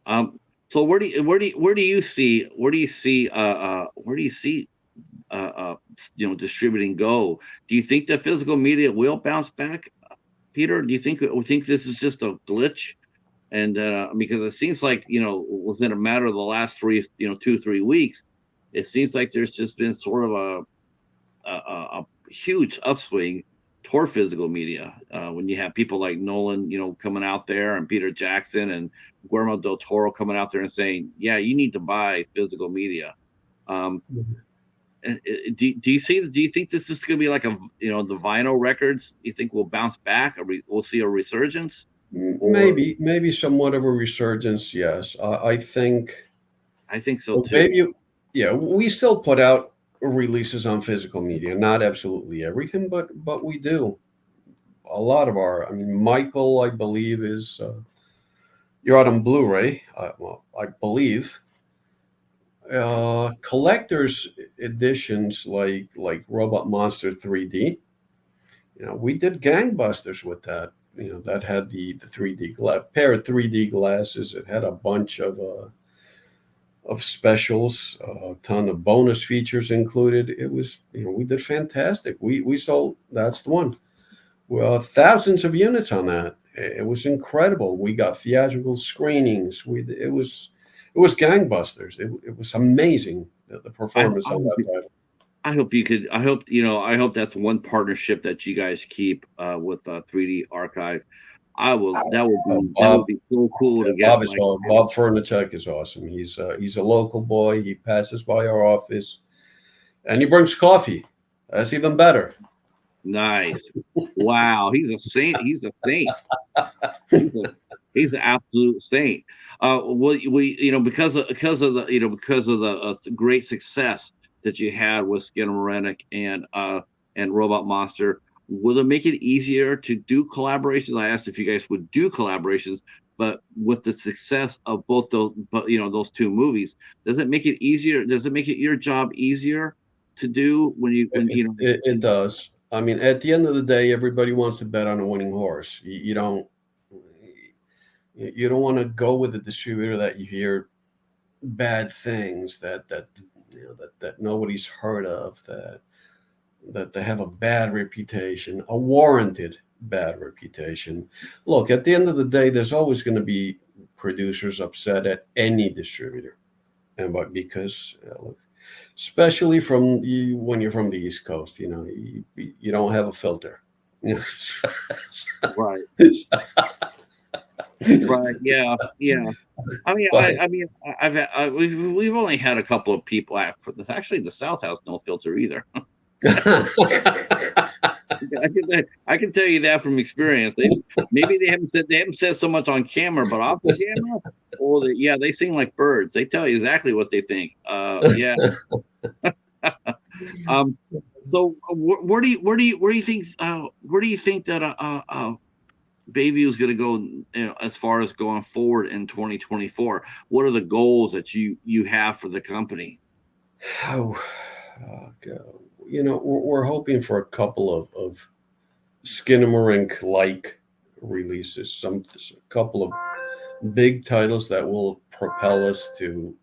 Um, so where do you see distributing go? Do you think the physical media will bounce back, Peter? Do you think this is just a glitch? And because it seems like, within a matter of the last 2 3 weeks, it seems like there's just been sort of a huge upswing toward physical media. When you have people like Nolan, coming out there, and Peter Jackson and Guillermo del Toro coming out there and saying, "Yeah, you need to buy physical media." Um, do you think this is going to be like the vinyl records? You think we'll bounce back, or we'll see a resurgence? Or maybe somewhat of a resurgence. Yes, I think. I think so Well, too. BayView, yeah, we still put out releases on physical media. Not absolutely everything, but we do a lot of our. I mean, Michael, I believe, is you're out on Blu-ray. Well, I believe collectors editions like Robot Monster 3D. We did gangbusters with that. That had the 3D pair of 3D glasses. It had a bunch of specials, a ton of bonus features included. It was, we did fantastic. We sold, that's the one. Well, thousands of units on that. It was incredible. We got theatrical screenings. It was gangbusters. It was amazing, the I, performance I on that title. I hope you could. I hope that's one partnership that you guys keep with 3D Archive. That would Bob, be so cool yeah, to get like. Bob Furnichek is awesome. He's a local boy. He passes by our office and he brings coffee. That's even better. Nice. Wow, he's a saint. He's a saint. He's a he's an absolute saint. We because of the great success that you had with Skinamarink and Robot Monster. Will it make it easier to do collaborations? I asked if you guys would do collaborations, but with the success of both those two movies, does it make it easier? Does it make it your job easier to do when you when It, you know? it, it does. I mean, at the end of the day, everybody wants to bet on a winning horse. You don't want to go with a distributor that you hear bad things that nobody's heard of, that they have a bad reputation, a warranted bad reputation. Look, at the end of the day, there's always going to be producers upset at any distributor, and but because look, especially from you when you're from the East Coast, you don't have a filter. You Right. know, Right. Yeah. Yeah. but We've only had a couple of people for this. Actually, the South has no filter either. I can tell you that from experience. Maybe they haven't said so much on camera, but off the camera, yeah, they sing like birds. They tell you exactly what they think. Yeah. Um. So where do you think that BayView is going to go, as far as going forward in 2024? What are the goals that you have for the company? how we're hoping for a couple of Skinamarink-like releases, a couple of big titles that will propel us to,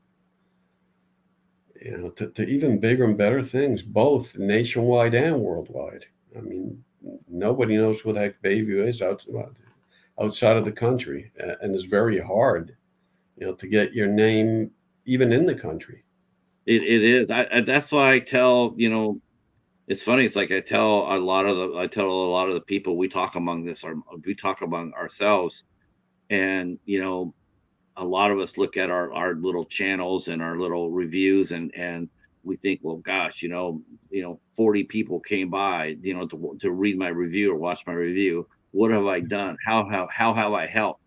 to even bigger and better things, both nationwide and worldwide. I mean, nobody knows who the heck BayView is outside of the country, and it's very hard, to get your name even in the country. It is. That's why I tell, it's funny. It's like I tell a lot of the people we talk among ourselves, and a lot of us look at our little channels and our little reviews, and we think, well, gosh, 40 people came by, to read my review or watch my review. What have I done? How have I helped?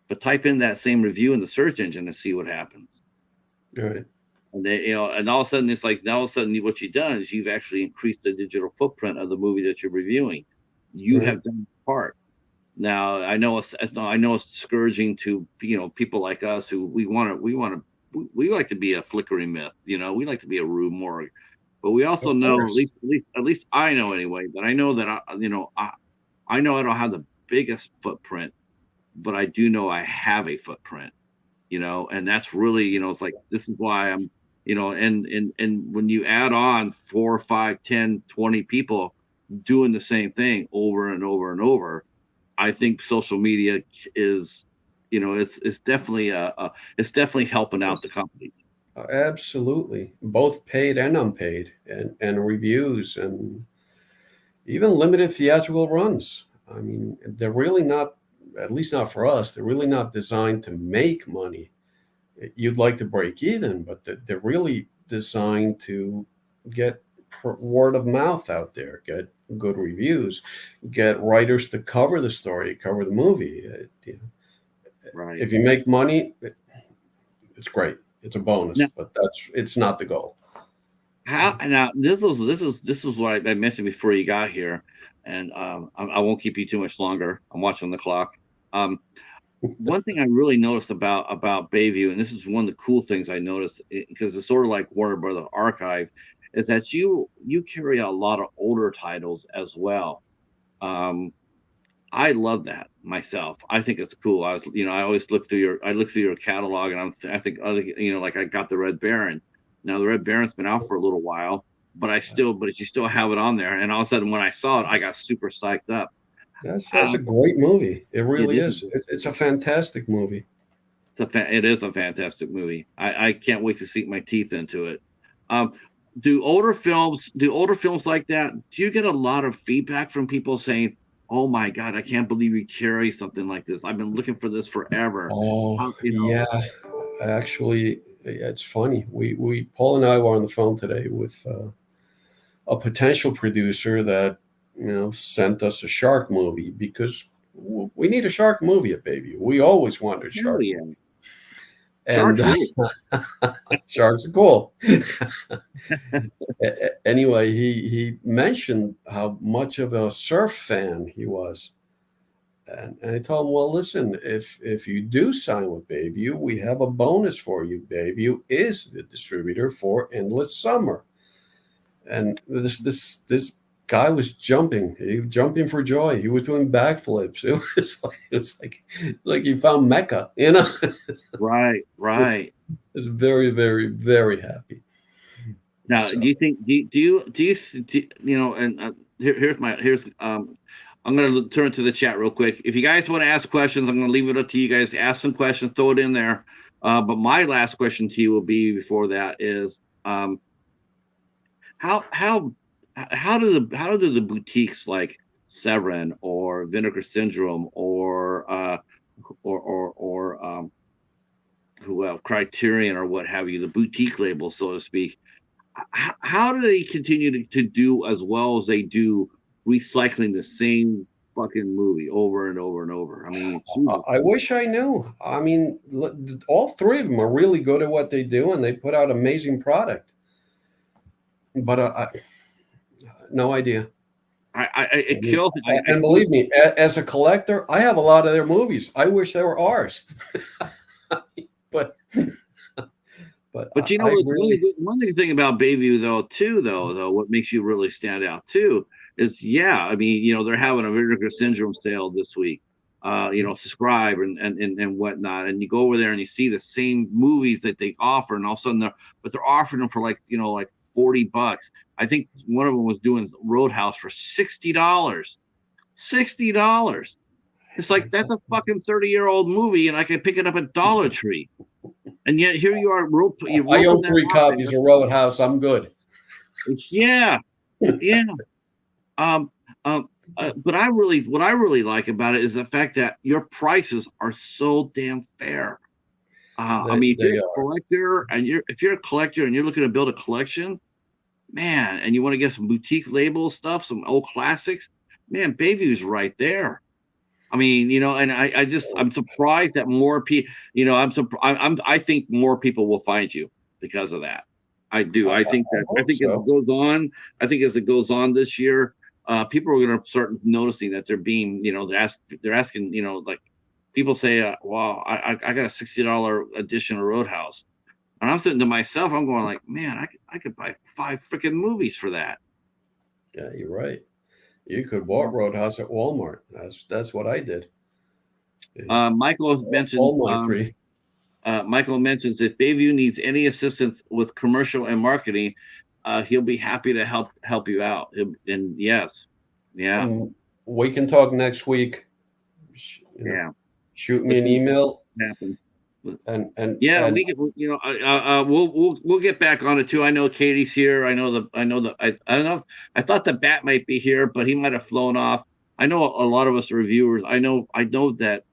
But type in that same review in the search engine and see what happens. All right. And and all of a sudden, it's like, all of a sudden, what you've done is you've actually increased the digital footprint of the movie that you're reviewing. You Right. have done your part. Now, I know it's discouraging to people like us who we like to be a flickering myth. We like to be a Rue Morgue, but we also Of know, course. at least I know anyway, that I know that I know I don't have the biggest footprint, but I do know I have a footprint. And that's really, it's like, this is why I'm, and when you add on 4, 5, 10, 20 people doing the same thing over and over and over, I think social media is, it's definitely it's definitely helping out the companies. Absolutely, both paid and unpaid, and reviews, and even limited theatrical runs. I mean, they're really not, at least not for us, they're really not designed to make money. You'd like to break even, but they're really designed to get word of mouth out there, get good reviews, get writers to cover the story, cover the movie. Right. If you make money, it's great. It's a bonus, Now, but it's not the goal. now this is what I mentioned before you got here, and I won't keep you too much longer. I'm watching the clock. Um, One thing I really noticed about Bayview, and this is one of the cool things I noticed, because it's sort of like Warner Brother Archive, is that you carry a lot of older titles as well. Um, I love that myself. I think it's cool. I always look through your catalog, and I think, like, I got the Red Baron. Now the Red Baron's been out for a little while, but you still have it on there. And all of a sudden, when I saw it, I got super psyched up. That's a Um, great movie. It it really is. is. It's a fantastic movie. It is a fantastic movie. I can't wait to sink my teeth into it. Um, do older films like that? Do you get a lot of feedback from people saying, "Oh my God, I can't believe you carry something like this. I've been looking for this forever." Oh How, yeah, actually, it's funny. We Paul and I were on the phone today with a potential producer that sent us a shark movie because we need a shark movie at BayView. We always wanted a hell shark yeah, movie, and sharks rule. sharks are cool. Anyway, he mentioned how much of a surf fan he was. And I told him, well, listen, if you do sign with BayView, we have a bonus for you. BayView is the distributor for Endless Summer. And this guy was jumping. He was jumping for joy. He was doing backflips. It was like he found Mecca. Right, was right. was very, very, very happy. Now, So do you think do you s- do, you know? And here's I'm going to turn to the chat real quick. If you guys want to ask questions, I'm going to leave it up to you guys. Ask some questions, throw it in there. But my last question to you will be before that is, how how how do the boutiques like Severin or Vinegar Syndrome or who Criterion or what have you, the boutique label, so to speak, how do they continue to do as well as they do, recycling the same fucking movie over and over and over? I mean, Jesus. I wish I knew. I mean, all three of them are really good at what they do, and they put out amazing product. But no idea. I It mean, kills. I and keep. believe me, as a collector, I have a lot of their movies. I wish they were ours. but but But I it's really one thing about Bayview though, what makes you really stand out too, is, yeah, I mean, they're having a Vinegar Syndrome sale this week. Subscribe and whatnot, and you go over there and you see the same movies that they offer, and all of a sudden they're offering them for like like $40. I think one of them was doing Roadhouse for $60. $60. It's like that's a fucking 30-year-old movie, and I can pick it up at Dollar Tree. And yet here you are, you I roping own that 3 out copies there. of Roadhouse. I'm good. Yeah, yeah. Um, but what I really like about it is the fact that your prices are so damn fair. I mean, if They you're a are. collector and you're looking to build a collection, man, and you want to get some boutique label stuff, some old classics, man, Bayview's right there. I mean, and I'm surprised that more people, I think more people will find you because of that. I do. I I hope think as it so. goes on, as it goes on this year, people are going to start noticing that they're being, they're asking, like people say, well, I got a $60 edition of Roadhouse. And I'm thinking to myself, I'm going like, man, I could buy 5 freaking movies for that. Yeah, you're right. You could bought Roadhouse at Walmart. That's what I did. Michael mentioned All my 3. Michael mentions if Bayview needs any assistance with commercial and marketing, he'll be happy to help you out. And yes, yeah, We can talk next week. yeah. Shoot me Let's an see email what happens. Yeah, and we can. We'll get back on it too. I know Katie's here. I don't know. I thought the Bat might be here, but he might have flown off. I know a lot of us reviewers. I know that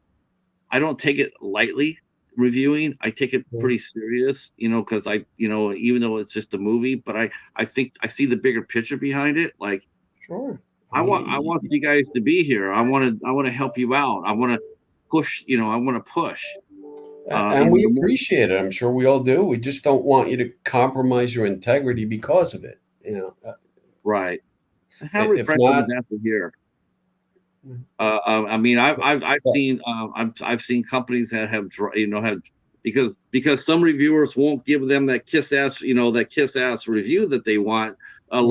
I don't take it lightly reviewing. I take it pretty serious, because even though it's just a movie, but I think I see the bigger picture behind it. Like sure. I want you guys to be here. I want to help you out. I want to push, I want to push. And we The more appreciate it. I'm sure we all do. We just don't want you to compromise your integrity because of it. right. How If refreshing is not, that to hear? I mean, I've seen companies that have have because some reviewers won't give them that kiss ass review that they want. right. A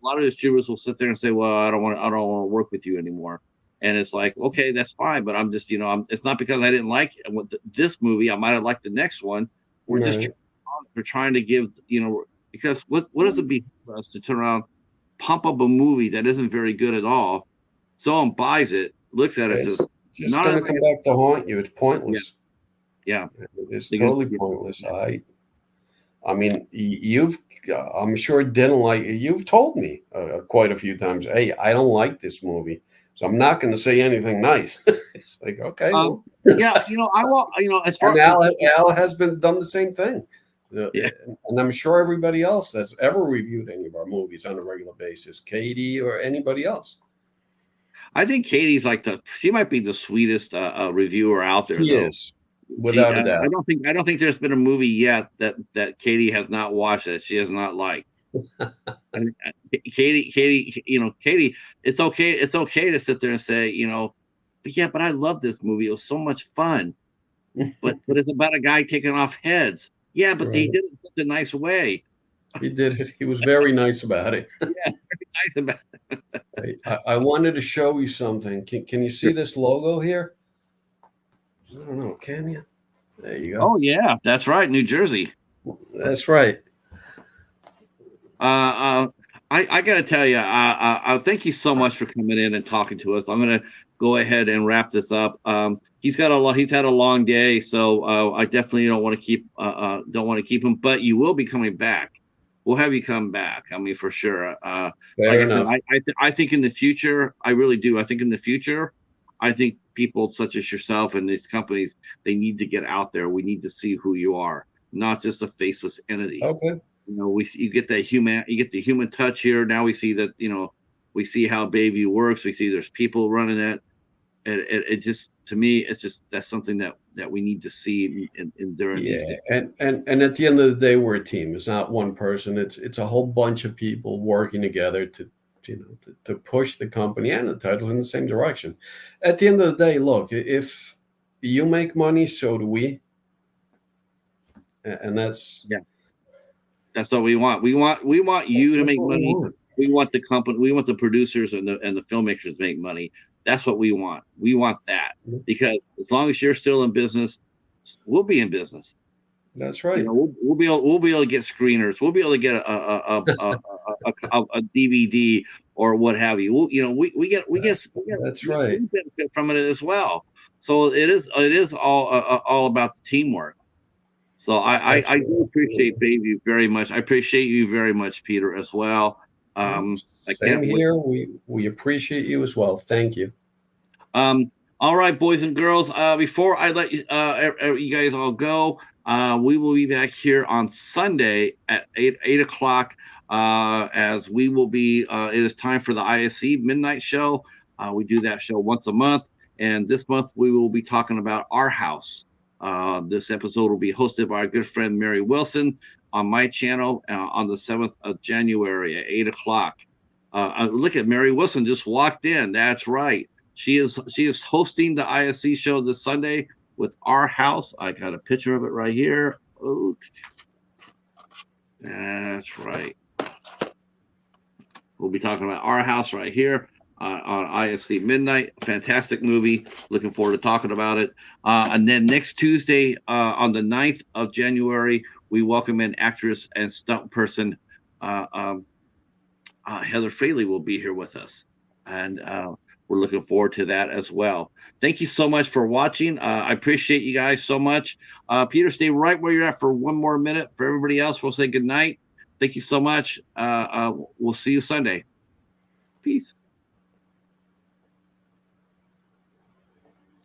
lot of distributors will sit there and say, "Well, I don't want to work with you anymore." And it's like, okay, that's fine, but I'm just it's not because I didn't like this movie. I might have liked the next one. We're just Right. we're trying to give because what does it be for us to turn around, pump up a movie that isn't very good at all? Someone buys it, looks at it, says, It's just "Not going a to come back to haunt you. It's yeah, pointless. yeah." It's They're gonna, totally pointless. I mean, you've, I'm sure didn't like, you've told me quite a few times, hey, I don't like this movie. So I'm not going to say anything nice. It's like, okay, um, well, yeah, I want, as and far Al has been done the same thing. yeah, And I'm sure everybody else that's ever reviewed any of our movies on a regular basis, Katie or anybody else. I think Katie's she might be the sweetest reviewer out there, She though. is, without a doubt. I don't think there's been a movie yet that Katie has not watched that she has not liked. And, Katie, Katie, it's okay to sit there and say, but yeah, but I love this movie. It was so much fun. But it's about a guy taking off heads. Yeah, but they Right. did it in such a nice way. He did it. He was very nice about it. Yeah, nice about I wanted to show you something. Can you see it. this logo here? I don't know. Can you? There you go. Oh yeah, that's right, New Jersey. That's right. I got to tell you, thank you so much for coming in and talking to us. I'm going to go ahead and wrap this up. He's had a long day, so I definitely don't want to keep him. But you will be coming back. We'll have you come back. I mean, for sure. Like Fair I said, enough. I think in the future, I really do. I think in the future, I think people such as yourself and these companies, they need to get out there. We need to see who you are, not just a faceless entity. Okay. You get you get the human touch here. Now we see that, we see how BayView works. We see there's people running it. And it just, to me, it's just, that's something that we need to see during these Yeah, days. and at the end of the day, we're a team. It's not one person. It's a whole bunch of people working together to push the company and the title in the same direction. At the end of the day, look, if you make money, so do we, and Yeah, that's what we want. We want you to that's make what we money. want. We want the company, we want the producers and the filmmakers to make money. That's what we want. We want that because as long as you're still in business, we'll be in business. That's You right. know, we'll be able to get screeners. We'll be able to get a DVD or what have you. You know, That's right. we benefit from it as well. So it is all about the teamwork. So That's I right. do appreciate Absolutely. BayView very much. I appreciate you very much, Peter, as well. Well, I same can't wait. here. We appreciate you as well. Thank you. Um, all right, boys and girls. Before I let you guys all go, we will be back here on Sunday at 8 o'clock. As we will be, it is time for the ISC Midnight Show. We do that show once a month, and this month we will be talking about Our House. This episode will be hosted by our good friend Mary Wilson on my channel on the 7th of January at 8 o'clock. Look at Mary Wilson just walked in. That's right. She is hosting the ISC show this Sunday with Our House. I got a picture of it right here. Oh, that's right. We'll be talking about Our House right here on ISC Midnight. Fantastic movie. Looking forward to talking about it. And then next Tuesday on the 9th of January, we welcome in actress and stunt person Heather Fraley will be here with us. And we're looking forward to that as well. Thank you so much for watching. I appreciate you guys so much. Peter, stay right where you're at for one more minute. For everybody else, we'll say good night. Thank you so much. We'll see you Sunday. Peace.